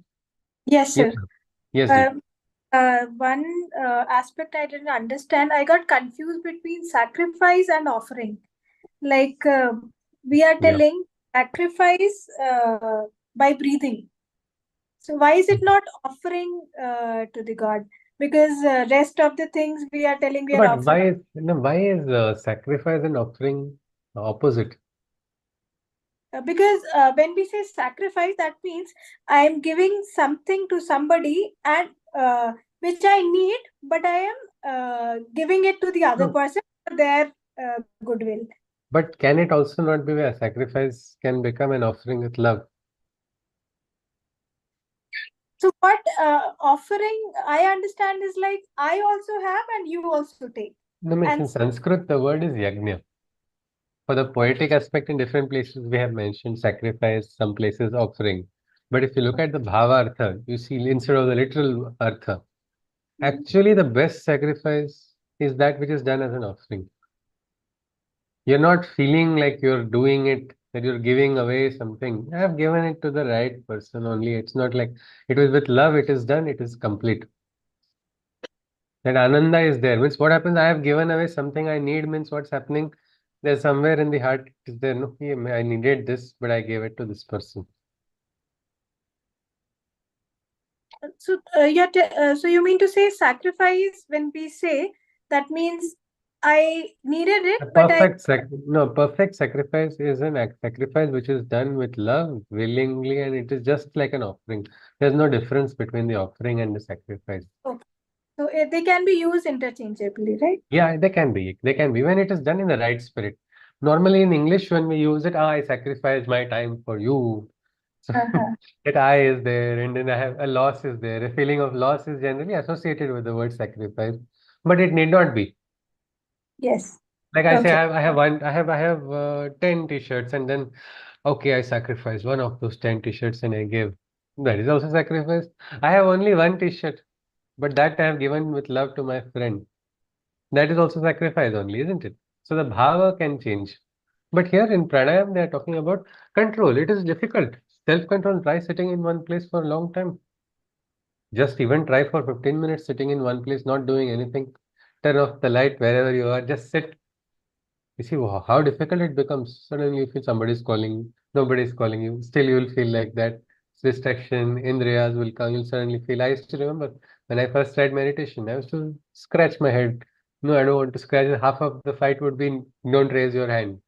Yes, Yes, sir. ma'am. Yes, dear. One aspect I didn't understand, I got confused between sacrifice and offering. Like we are Yeah. telling sacrifice by breathing. So why is it not offering to the God? Because rest of the things we are telling we are But offering. why is sacrifice and offering opposite? Because when we say sacrifice, that means I am giving something to somebody and which I need, but I am giving it to the other No. person for their goodwill. But can it also not be where sacrifice can become an offering with love? So what offering I understand is like I also have and you also take. No, means And in Sanskrit the word is yajna. for the poetic aspect in different places, we have mentioned sacrifice, some places offering. But if you look at the bhava artha, you see instead of the literal artha, actually the best sacrifice is that which is done as an offering. You're not feeling like you're doing it, that you're giving away something. I have given it to the right person only. It's not like it was with love, it is done, it is complete. That ananda is there. Means what happens? I have given away something I need, means what's happening? There's somewhere in the heart, is there no, yeah, I needed this, but I gave it to this person. So, so you mean to say sacrifice, when we say, that means I needed it, but Perfect sacrifice is an sacrifice which is done with love, willingly, and it is just like an offering. There's no difference between the offering and the sacrifice. Okay. So they can be used interchangeably, right? Yeah, they can be. They can be when it is done in the right spirit. Normally in English, when we use it, I sacrifice my time for you. So that I is there, and then I have a loss is there. A feeling of loss is generally associated with the word sacrifice, but it need not be. Yes. Like I say, Okay. I have 10 t-shirts, and then okay, I sacrifice one of those 10 t-shirts and I give. That is also sacrifice. I have only one t-shirt, but that I have given with love to my friend. That is also sacrifice only, isn't it? So the bhava can change. But here in pranayam, they are talking about control. It is difficult. Self-control. Try sitting in one place for a long time. Just even try for 15 minutes sitting in one place, not doing anything. Turn off the light wherever you are. Just sit. You see how difficult it becomes. Suddenly you feel somebody is calling, nobody is calling you. Still you will feel like that. Distraction, indriyas will come. You'll suddenly feel. I used to remember when I first tried meditation, I used to scratch my head. No, I don't want to scratch. Half of the fight would be don't raise your hand.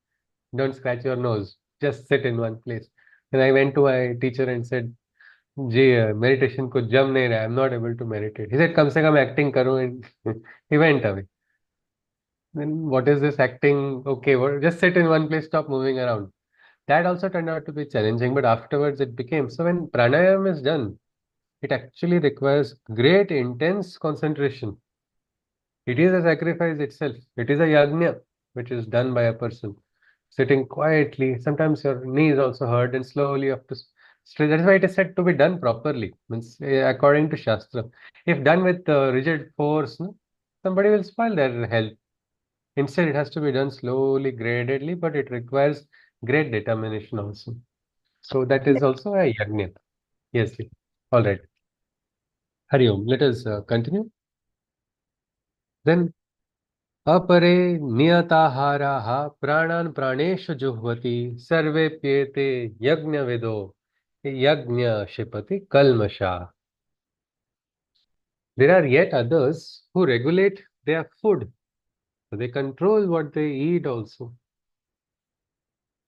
Don't scratch your nose. Just sit in one place. And I went to my teacher and said, ji meditation को जम नहीं रहा. I'm not able to meditate. He said, कम से कम acting करो, and he went away. Then what is this acting? Okay, well, just sit in one place, stop moving around. That also turned out to be challenging, but afterwards it became. So when pranayam is done, it actually requires great intense concentration. It is a sacrifice itself. It is a yajna which is done by a person sitting quietly. Sometimes your knees also hurt, and slowly you have to stretch. That is why it is said to be done properly. Means according to Shastra. If done with rigid force, no, somebody will spoil their health. Instead, it has to be done slowly, gradedly, but it requires great determination also. So that is also a yajna. Yes. All right. Hari Om. Let us continue. Then अपरे नियताहाराः प्राणान् प्राणेषु जुह्वति सर्वेप्येते यज्ञविदो यज्ञ क्षिपति kalmasha. There are yet others who regulate their food. So they control what they eat also.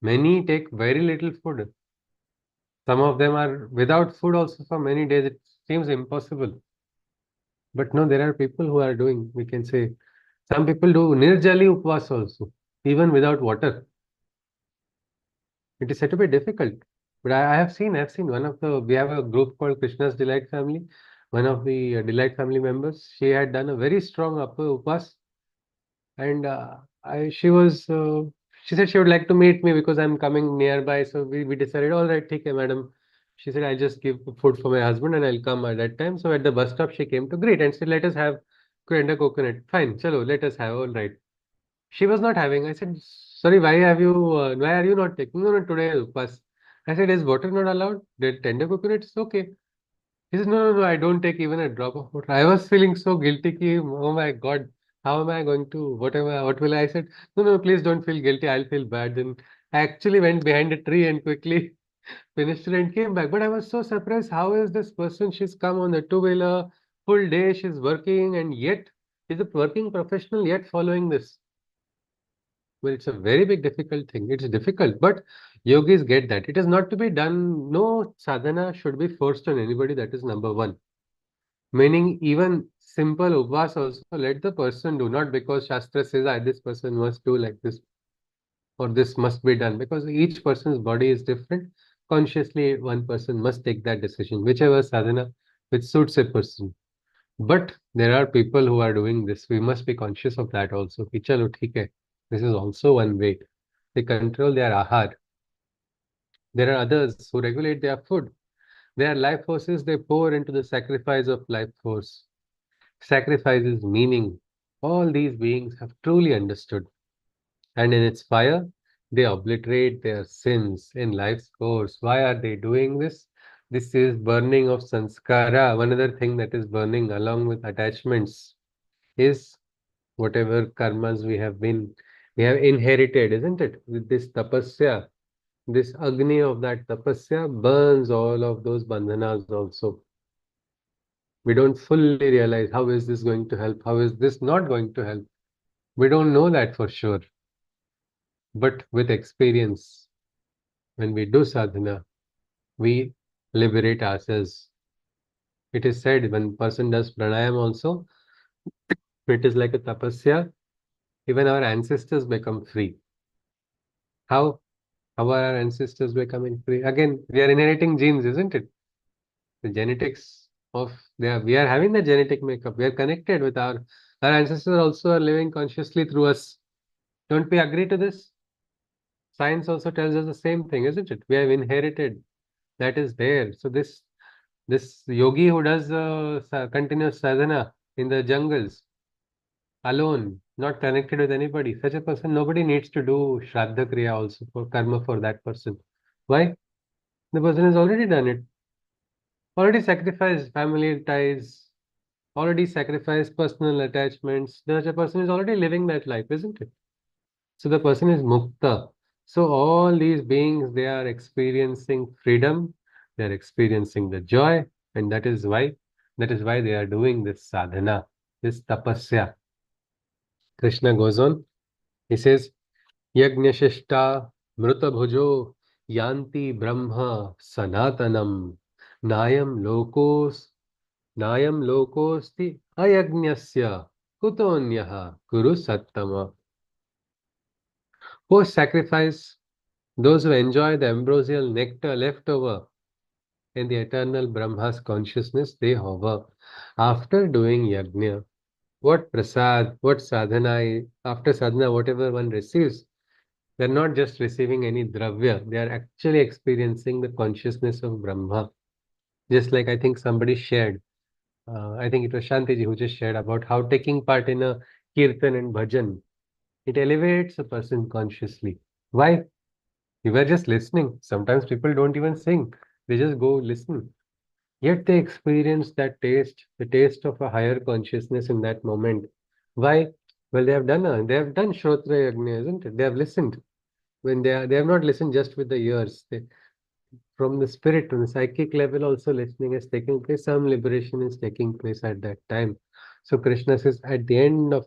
Many take very little food. Some of them are without food also for many days. It seems impossible. But no, there are people who are doing, we can say, some people do nirjali upvas also, even without water. It is said to be difficult. But I have seen we have a group called Krishna's Delight Family. One of the Delight Family members, she had done a very strong upvas. And she said she would like to meet me because I'm coming nearby. So we decided, all right, take care, madam. She said, I'll just give food for my husband and I'll come at that time. So at the bus stop, she came to greet and said, let us have tender coconut. Fine, chalo, let us have, all right. She was not having. I said, sorry, why are you not taking? No, today is upas. I said, is water not allowed? The tender coconut is okay. He says, no, I don't take even a drop of water. I was feeling so guilty, oh my God, how am I going to, what will I said, no, please don't feel guilty. I'll feel bad. Then I actually went behind a tree and quickly finished it and came back. But I was so surprised. How is this person? She's come on the two-wheeler, full day, she's working, and yet she's a working professional, yet following this. Well, it's a very big difficult thing. It's difficult, but yogis get that. It is not to be done. No sadhana should be forced on anybody. That is number one. Meaning even simple upvas also let the person do, not because Shastra says this person must do like this or this must be done, because each person's body is different. Consciously, one person must take that decision, whichever sadhana which suits a person. But there are people who are doing this. We must be conscious of that also. Ki chalo, theek hai. This is also one way. They control their ahar. There are others who regulate their food. They are life forces, they pour into the sacrifice of life force. Sacrifice is meaning. All these beings have truly understood. And in its fire, they obliterate their sins in life's course. Why are they doing this? This is burning of sanskara. One other thing that is burning along with attachments is whatever karmas we have inherited, isn't it? With this tapasya, this agni of that tapasya burns all of those bandhanas also. We don't fully realize how is this going to help, how is this not going to help. We don't know that for sure. But with experience, when we do sadhana, we liberate ourselves. It is said when person does pranayam also, it is like a tapasya. Even our ancestors become free. How? How are our ancestors becoming free? Again, we are inheriting genes, isn't it? The genetics of we are having the genetic makeup. We are connected with our ancestors also are living consciously through us. Don't we agree to this? Science also tells us the same thing, isn't it? We have inherited. That is there. So this yogi who does continuous sadhana in the jungles alone, not connected with anybody, such a person, nobody needs to do Shraddha Kriya also for karma for that person. Why? The person has already done it, already sacrificed family ties, already sacrificed personal attachments. Such a person is already living that life, isn't it? So the person is mukta. So all these beings, they are experiencing freedom, they are experiencing the joy, and that is why they are doing this sadhana, this tapasya. Krishna goes on, he says, Yajnashishta mrutabhujo yanti brahma sanatanam nayam lokosti ayajnasya kutonyaha kuru sattama. Post sacrifice, those who enjoy the ambrosial nectar left over in the eternal Brahma's consciousness, they hover. After doing yajna, what prasad, what sadhana, after sadhana, whatever one receives, they're not just receiving any dravya, they are actually experiencing the consciousness of Brahma. Just like I think somebody shared, I think it was Shantiji who just shared about how taking part in a kirtan and bhajan, it elevates a person consciously. Why? We were just listening. Sometimes people don't even sing, they just go listen. Yet they experience that taste, the taste of a higher consciousness in that moment. Why? Well, they have done Shrotra Yagna, isn't it? They have listened. When they have not listened just with the ears. From the spirit, from the psychic level, also listening is taking place. Some liberation is taking place at that time. So Krishna says, at the end of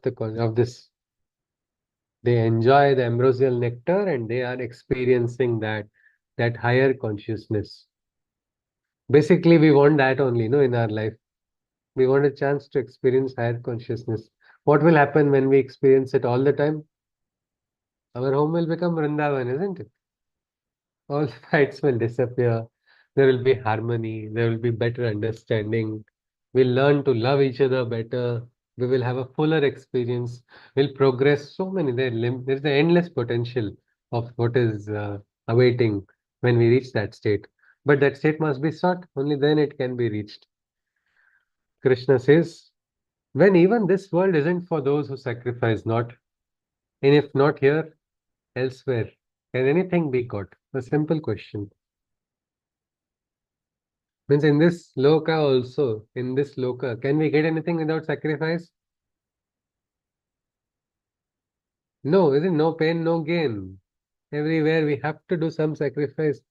this, they enjoy the ambrosial nectar and they are experiencing that higher consciousness. Basically, we want that only, in our life. We want a chance to experience higher consciousness. What will happen when we experience it all the time? Our home will become Vrindavan, isn't it? All fights will disappear. There will be harmony. There will be better understanding. We'll learn to love each other better. We will have a fuller experience. We'll progress so many. There's the endless potential of what is awaiting when we reach that state. But that state must be sought. Only then it can be reached. Krishna says, when even this world isn't for those who sacrifice not, and if not here, elsewhere, can anything be got? A simple question. Means in this loka also, in this loka, can we get anything without sacrifice? No, isn't no pain, no gain. Everywhere we have to do some sacrifice.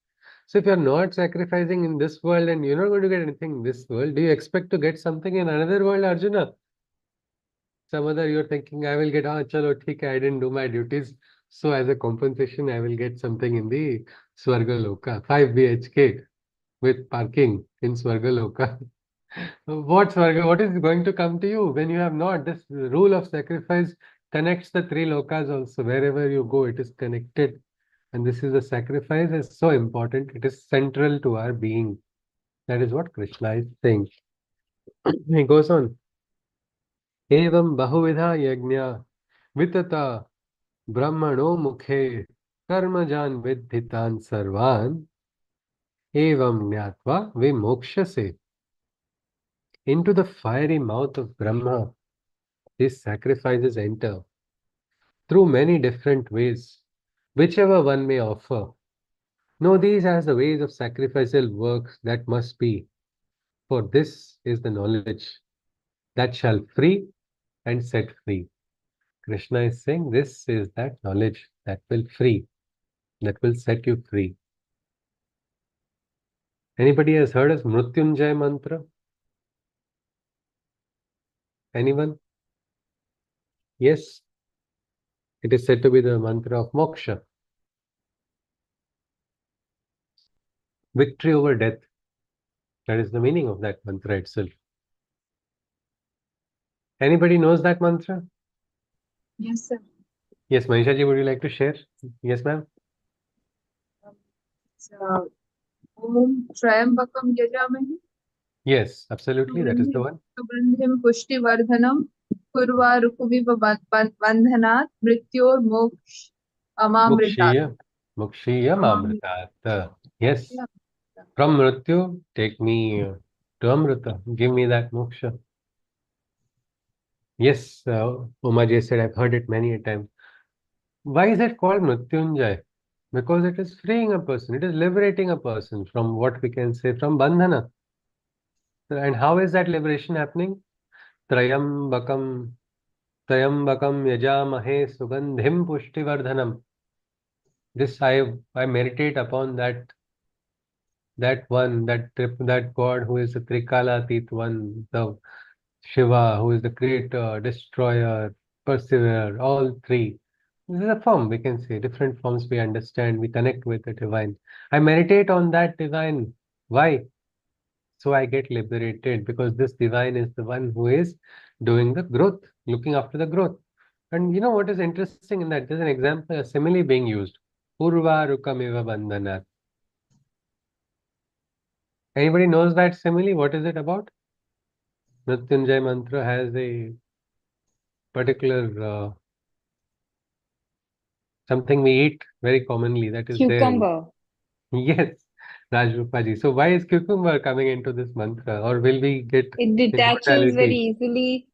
So if you're not sacrificing in this world and you're not going to get anything in this world, do you expect to get something in another world, Arjuna? Some other you're thinking, I will get, chalo, theek hai, I didn't do my duties. So as a compensation, I will get something in the Swargaloka, 5 BHK with parking in Swargaloka. What Swarga? What is going to come to you when you have not? This rule of sacrifice connects the three lokas also. Wherever you go, it is connected. And this is the sacrifice is so important. It is central to our being. That is what Krishna is saying. He goes on. Evam bahuvidha yajna vitata brahmano mukhe कर्मजान विद्धितान सर्वान evam ज्ञात्वा vimokshase. Into the fiery mouth of Brahma, these sacrifices enter through many different ways, whichever one may offer. Know these as the ways of sacrificial works that must be, for this is the knowledge that shall free and set free. Krishna is saying this is that knowledge that will free, that will set you free. Anybody has heard of Mrityunjay mantra? Anyone? Yes. It is said to be the mantra of moksha. Victory over death. That is the meaning of that mantra itself. Anybody knows that mantra? Yes, sir. Yes, Manisha ji, would you like to share? Yes, ma'am. Om Trayambakam Yajamahi. Yes, absolutely. That is the one. Subandhim Pushtivardhanam Kurva Rukuviva Bandhanat Mrityor Moksh Amamritat. Mukshiyam amritat. Yes. Yeah. From Mrityu, take me to Amrita. Give me that moksha. Yes, Umaji said, I've heard it many a time. Why is it called Mrityunjay? Because it is freeing a person. It is liberating a person from what we can say from bandhana. And how is that liberation happening? Trayambakam yajamahe sugandhim pushtivardhanam. This I meditate upon that one, that God who is the Trikalatit one, the Shiva, who is the creator, destroyer, perseverer, all three. This is a form, we can say, different forms we understand, we connect with the divine. I meditate on that divine. Why? So I get liberated, because this divine is the one who is doing the growth, looking after the growth. And you know what is interesting in that? There's an example, a simile being used. Purva Rukameva Bandhanat. Anybody knows that simile? What is it about? Mrityunjay mantra has a particular something we eat very commonly, that is there. Cucumber. Yes, Rajrupaji. So why is cucumber coming into this mantra, or will we get It detaches very immortality? easily.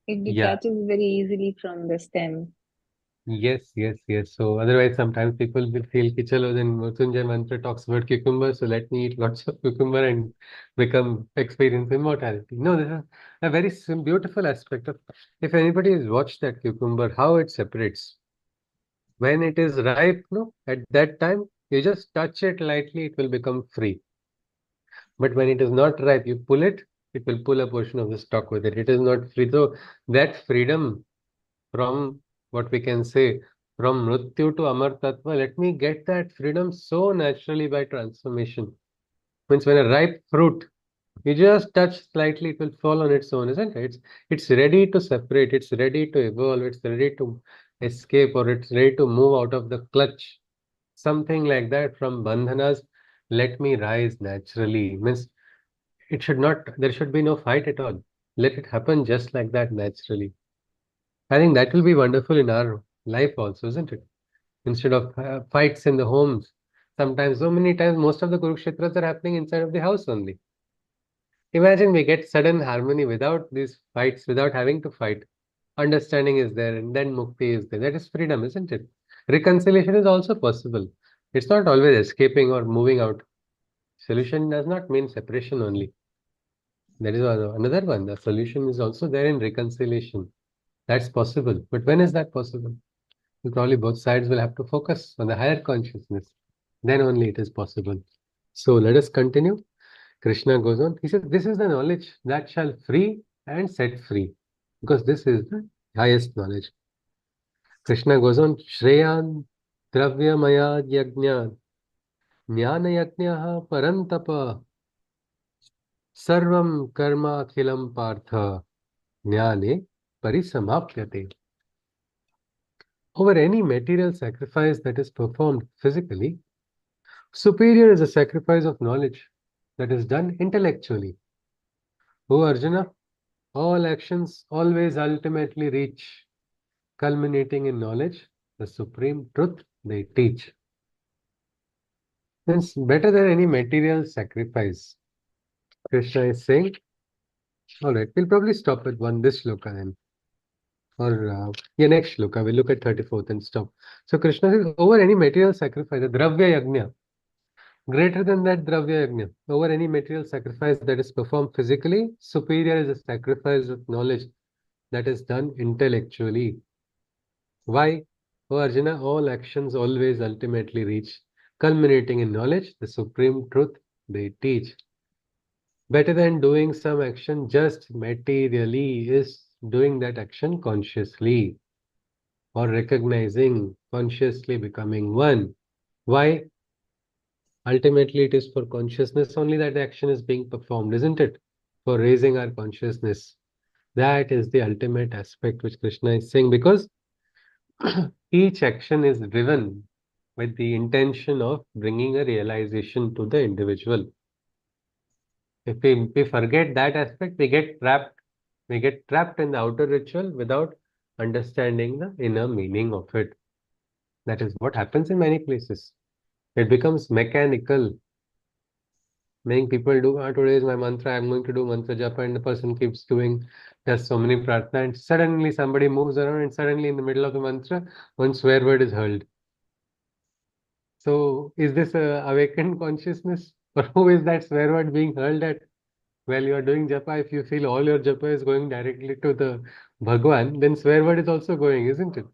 It Yeah. detaches very easily from the stem. Yes. So otherwise, sometimes people will feel ki chalo, then Mrityunjay mantra talks about cucumber, so let me eat lots of cucumber and experience immortality. No, this is a very beautiful aspect of. If anybody has watched that cucumber, how it separates. When it is ripe, no, at that time, you just touch it lightly, it will become free. But when it is not ripe, you pull it, it will pull a portion of the stalk with it. It is not free. So that freedom from what we can say, from Mrityu to Amar Tattva, let me get that freedom so naturally by transformation. Means when a ripe fruit, you just touch slightly, it will fall on its own, isn't it? It's ready to separate, it's ready to evolve, it's ready to escape, or it's ready to move out of the clutch. Something like that from bandhanas. Let me rise naturally. Means it should not, there should be no fight at all. Let it happen just like that naturally. I think that will be wonderful in our life also, isn't it? Instead of fights in the homes. Sometimes, so many times, most of the Kurukshetras are happening inside of the house only. Imagine we get sudden harmony without these fights, without having to fight. Understanding is there, and then mukti is there. That is freedom, isn't it? Reconciliation is also possible. It's not always escaping or moving out. Solution does not mean separation only. There is another one. The solution is also there in reconciliation. That's possible. But when is that possible? Well, probably both sides will have to focus on the higher consciousness. Then only it is possible. So let us continue. Krishna goes on. He says, this is the knowledge that shall free and set free. Because this is the highest knowledge. Krishna goes on. Shreyan Dravyamaya Yajna Jnana Yajna Parantapa Sarvam Karma Akhilam Partha Jnane Parisamapyate. Over any material sacrifice that is performed physically, superior is a sacrifice of knowledge that is done intellectually. O Arjuna, all actions always ultimately reach, culminating in knowledge, the supreme truth they teach. It's better than any material sacrifice. Krishna is saying, all right, we'll probably stop at this shloka then. Or, next shloka, we'll look at 34th and stop. So Krishna says, over any material sacrifice, the dravya yajna, greater than that dravya yajna, over any material sacrifice that is performed physically, superior is a sacrifice of knowledge that is done intellectually. Why? O Arjuna, all actions always ultimately reach, culminating in knowledge, the supreme truth they teach. Better than doing some action just materially is doing that action consciously or recognizing, consciously becoming one. Why? Ultimately, it is for consciousness only that the action is being performed, isn't it? For raising our consciousness. That is the ultimate aspect which Krishna is saying, because each action is driven with the intention of bringing a realization to the individual. If we forget that aspect, we get trapped. We get trapped in the outer ritual without understanding the inner meaning of it. That is what happens in many places. It becomes mechanical. Many people do, today is my mantra, I'm going to do mantra japa, and the person keeps doing just so many pratna, and suddenly somebody moves around, and suddenly in the middle of the mantra, one swear word is hurled. So is this a awakened consciousness? Or who is that swear word being hurled at? While you are doing japa, if you feel all your japa is going directly to the Bhagwan, then swear word is also going, isn't it?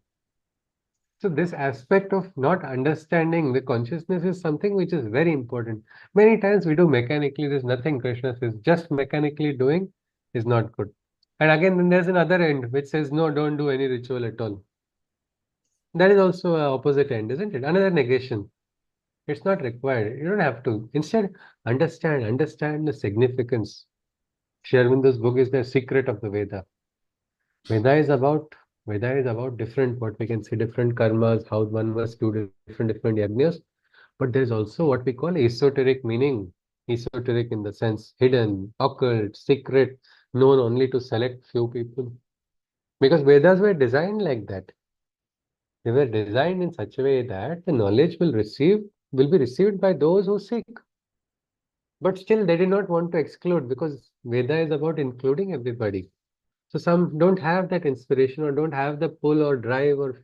So this aspect of not understanding the consciousness is something which is very important. Many times we do mechanically, there's nothing Krishna says, just mechanically doing is not good. And again, then there's another end which says, no, don't do any ritual at all. That is also an opposite end, isn't it? Another negation. It's not required. You don't have to. Instead, understand the significance. Sri Aurobindo's book is the secret of the Veda. Veda is about different, what we can say, different karmas, how one must do different yajnas. But there's also what we call esoteric meaning. Esoteric in the sense hidden, occult, secret, known only to select few people. Because Vedas were designed like that. They were designed in such a way that the knowledge will be received by those who seek. But still, they did not want to exclude, because Veda is about including everybody. So some don't have that inspiration or don't have the pull or drive or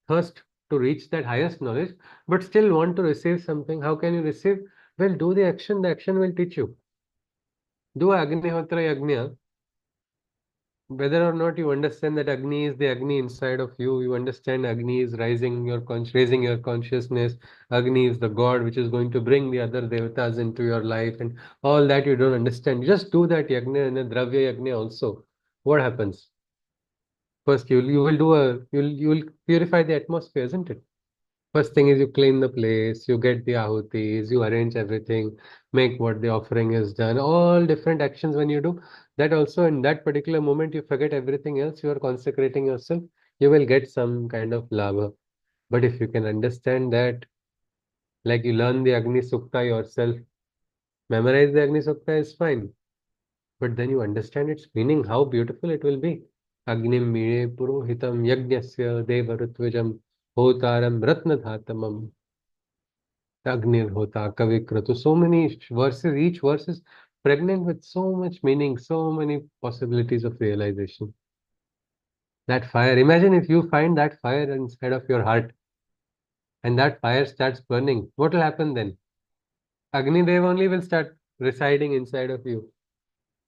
thirst to reach that highest knowledge, but still want to receive something. How can you receive? Well, do the action will teach you. Do Agnihotra Yagna. Whether or not you understand that Agni is the Agni inside of you, you understand Agni is raising your consciousness. Agni is the God which is going to bring the other devatas into your life, and all that you don't understand. Just do that Yagna and a Dravya Yagna also. What happens? First, you'll purify the atmosphere, isn't it? First thing is you clean the place, you get the ahutis, you arrange everything, make what the offering is done, all different actions when you do. That also in that particular moment you forget everything else, you are consecrating yourself, you will get some kind of labha. But if you can understand that, like you learn the Agni Sukta yourself, memorize the Agni Sukta is fine. But then you understand its meaning, how beautiful it will be. Agnim mire purohitam yajnasya devarutvijam hotaram ratnadhatamam. Agnir Hota, Kavikratu. So many verses, each verse is pregnant with so much meaning, so many possibilities of realization. That fire, imagine if you find that fire inside of your heart and that fire starts burning, what will happen then? Agni Dev only will start residing inside of you.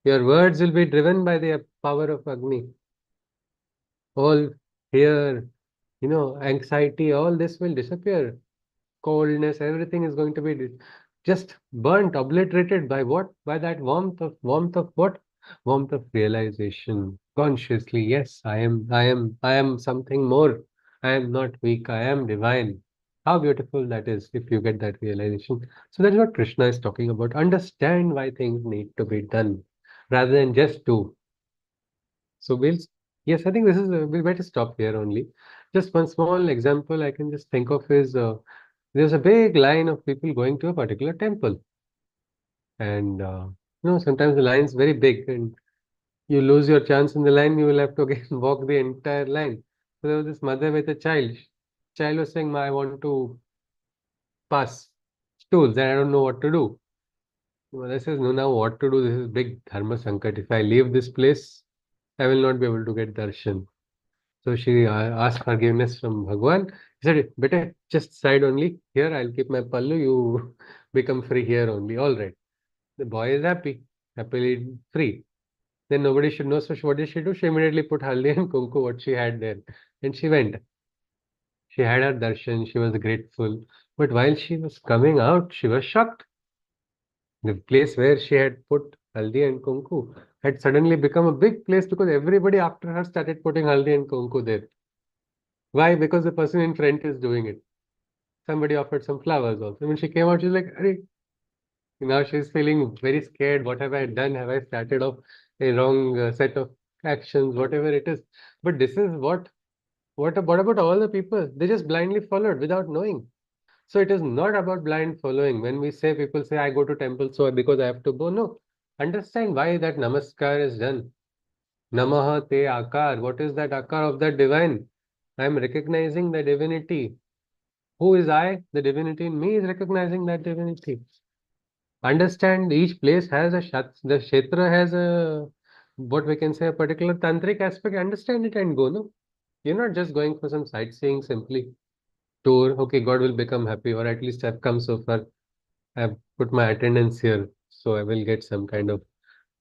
Your words will be driven by the power of Agni. All fear, anxiety, all this will disappear. Coldness, everything is going to be just burnt, obliterated by what? By that warmth of what? Warmth of realization. Consciously, yes, I am something more. I am not weak, I am divine. How beautiful that is if you get that realization. So that's what Krishna is talking about. Understand why things need to be done rather than just do. So yes, I think this is, we'll better stop here only. Just one small example I can just think of is, there's a big line of people going to a particular temple. And, sometimes the line is very big and you lose your chance in the line, you will have to again walk the entire line. So there was this mother with a child. Child was saying, I want to pass stools and I don't know what to do. Mother says, no, now what to do? This is big dharma sankat. If I leave this place, I will not be able to get darshan. So she asked forgiveness from Bhagwan. He said, Bete, just side only. Here, I'll keep my pallu. You become free here only. All right. The boy is happy, happily free. Then nobody should know. So what did she do? She immediately put haldi and kunku, what she had there. And she went. She had her darshan. She was grateful. But while she was coming out, she was shocked. The place where she had put haldi and kunku had suddenly become a big place because everybody after her started putting haldi and kunku there. Why? Because the person in front is doing it. Somebody offered some flowers also. When she came out, she's like, Arey. Now she's feeling very scared. What have I done? Have I started off a wrong set of actions, whatever it is? But this is what about all the people? They just blindly followed without knowing. So it is not about blind following. When we say, people say, I go to temple so because I have to go. No. Understand why that namaskar is done. Namaha te akar. What is that akar of that divine? I am recognizing the divinity. Who is I? The divinity in me is recognizing that divinity. Understand each place has the kshetra has a, what we can say, a particular tantric aspect. Understand it and go. No, you're not just going for some sightseeing simply. Tour, okay, God will become happy, or at least I've come so far. I've put my attendance here, so I will get some kind of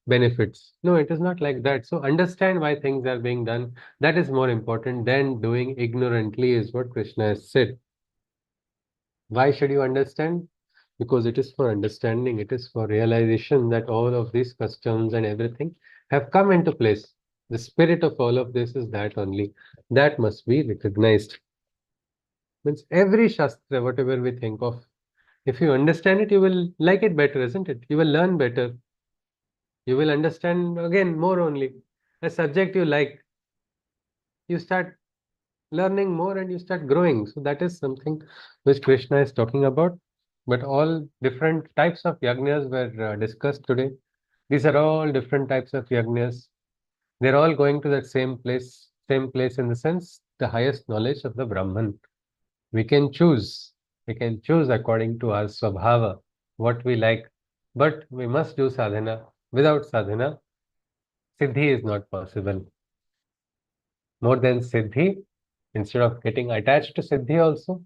benefits. No, it is not like that. So understand why things are being done. That is more important than doing ignorantly, is what Krishna has said. Why should you understand? Because it is for understanding, it is for realization that all of these customs and everything have come into place. The spirit of all of this is that only. That must be recognized. Means every Shastra, whatever we think of, if you understand it, you will like it better, isn't it? You will learn better. You will understand again more only. A subject you like, you start learning more and you start growing. So that is something which Krishna is talking about. But all different types of yajnas were discussed today. These are all different types of yajnas. They're all going to that same place in the sense, the highest knowledge of the Brahman. We can choose. We can choose according to our swabhava, what we like. But we must do sadhana. Without sadhana, siddhi is not possible. More than siddhi, instead of getting attached to siddhi also,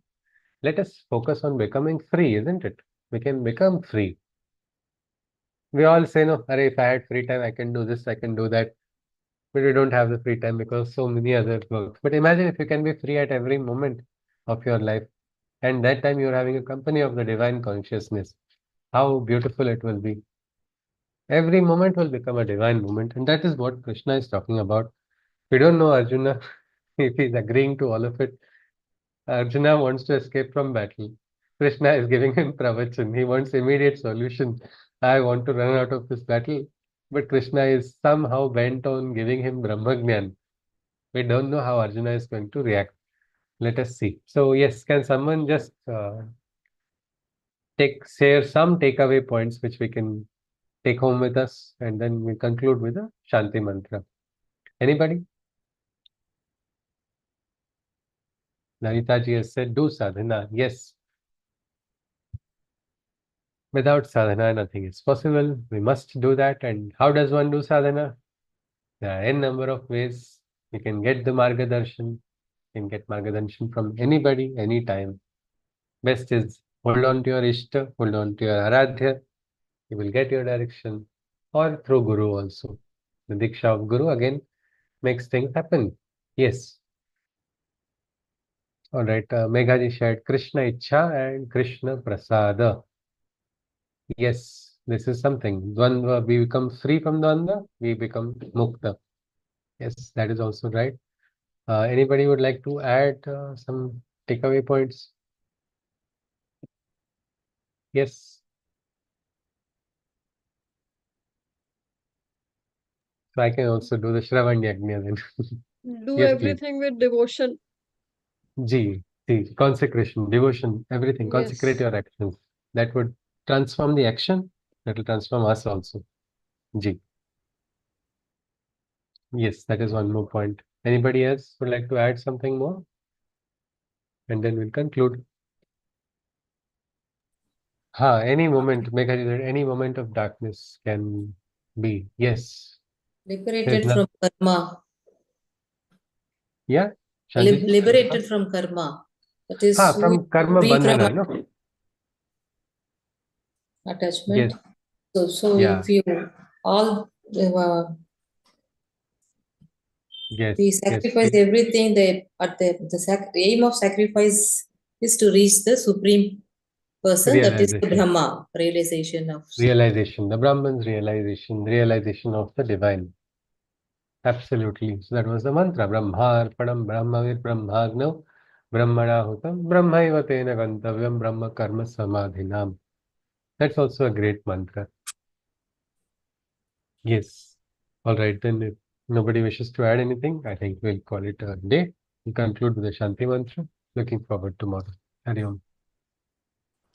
let us focus on becoming free, isn't it? We can become free. We all say, no, Array, if I had free time, I can do this, I can do that. But we don't have the free time because so many other works. But imagine if you can be free at every moment of your life, and that time you're having a company of the divine consciousness. How beautiful it will be. Every moment will become a divine moment, and that is what Krishna is talking about. We don't know Arjuna if he's agreeing to all of it. Arjuna wants to escape from battle. Krishna is giving him pravachan. He wants immediate solution. I want to run out of this battle. But Krishna is somehow bent on giving him Brahmagyan. We don't know how Arjuna is going to react. Let us see. So yes, can someone just share some takeaway points which we can take home with us, and then we conclude with a Shanti mantra. Anybody? Lalita ji has said, do sadhana. Yes. Without sadhana, nothing is possible. We must do that. And how does one do sadhana? There are n number of ways. You can get the Margadarshan. You can get Margadarshan from anybody, anytime. Best is hold on to your Ishta, hold on to your Aradhya. You will get your direction. Or through Guru also. The Diksha of Guru again makes things happen. Yes. All right. Meghaji shared Krishna Ichha and Krishna Prasada. Yes, this is something. Dvandva, we become free from Dvandva, we become Mukta. Yes, that is also right. Anybody would like to add some takeaway points? Yes. So I can also do the Shravan Yajna then. Do Yes, please. everything with devotion. Ji, consecration, devotion, everything. Consecrate Yes. your actions. That would transform the action. That will transform us also. Ji. Yes, that is one more point. Anybody else would like to add something more? and then we'll conclude. Any moment, Megha, that any moment of darkness can be. Yes. Liberated from karma. Yeah. Shanti? Liberated from karma. That is from karma free from bandhana, no? attachment. Yes. So Yeah. if you all Yes. we sacrifice everything, the aim of sacrifice is to reach the supreme person, that is the Brahma, realization of the Brahman's realization of the divine. Absolutely. So that was the mantra. Brahmarpanam Brahmavir Brahmagno Brahmanahutam Brahmaiva Tena Gantavyam Brahma Karma Samadhinam. That's also a great mantra. Yes. All right, then if nobody wishes to add anything, I think we'll call it a day. We'll conclude with the Shanti mantra. Looking forward to tomorrow. Hari Om.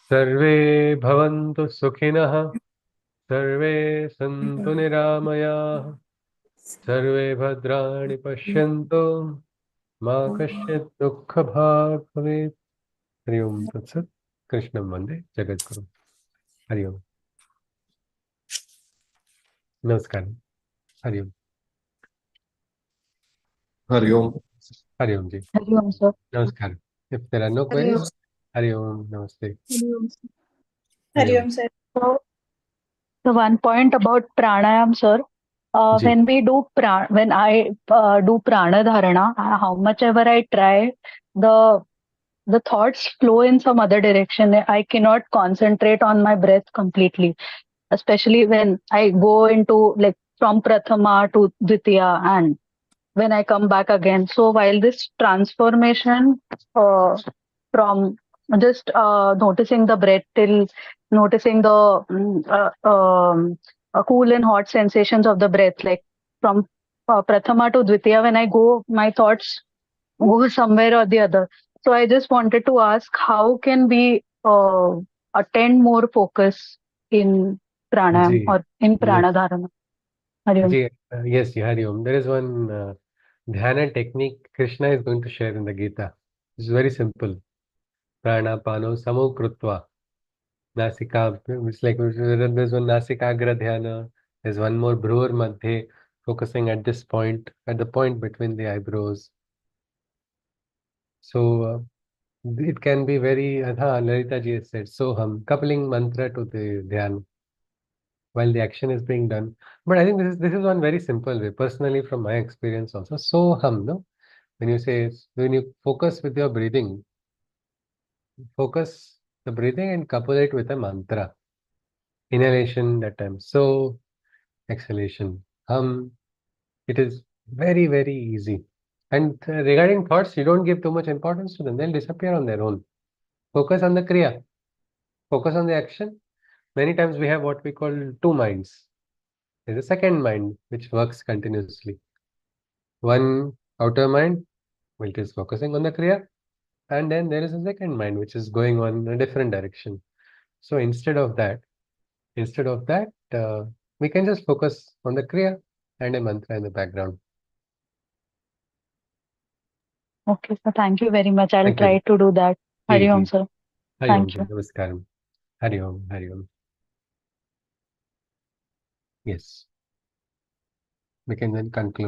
Sarve bhavantu sukhinah, sarve santu niramayah, sarve bhadrani pashyantu, ma kasyat dukkha bhag bhavet. Hari Om Tat Sat. Krishnam Vande Jagadguru. Hari Om. Namaskaram. Hari Om. Hari Om. Hari Om ji. Hari Om, sir. Namaskaram. If there are no queries, Hari Om. Namaste. Hari Om, sir. So one point about pranayam, sir. When we do when I do prana dharana, how much ever I try, the thoughts flow in some other direction. I cannot concentrate on my breath completely, especially when I go into like from prathama to dvitiya and when I come back again. So while this transformation from just noticing the breath till noticing the cool and hot sensations of the breath, like from prathama to dvitiya, when I go, my thoughts go somewhere or the other. So I just wanted to ask, how can we attend more focus in pranayam or in prana dharana? Hari Om. Yes, Hari Om. There is one dhyana technique Krishna is going to share in the Gita. It's very simple. Prana pano samo krutva. Nasika, it's like there's one nasikagra dhyana. There's one more bhrur madhye, focusing at this point, at the point between the eyebrows. So it can be very, Lalita ji has said, soham, coupling mantra to the dhyan while the action is being done. But I think this is one very simple way, personally from my experience also. Soham, no? When you focus with your breathing, focus the breathing and couple it with a mantra. Inhalation that time. So, exhalation. It is very, very easy. And regarding thoughts, you don't give too much importance to them. They'll disappear on their own. Focus on the kriya. Focus on the action. Many times we have what we call two minds. There's a second mind which works continuously. One outer mind which is focusing on the kriya, and then there is a second mind which is going on in a different direction. So instead of that, we can just focus on the kriya and a mantra in the background. Okay, sir. Thank you very much. I'll try to do that. Hari Om, sir. Thank you. Namaskaram. Hari Om. Hari Om. Yes. We can then conclude.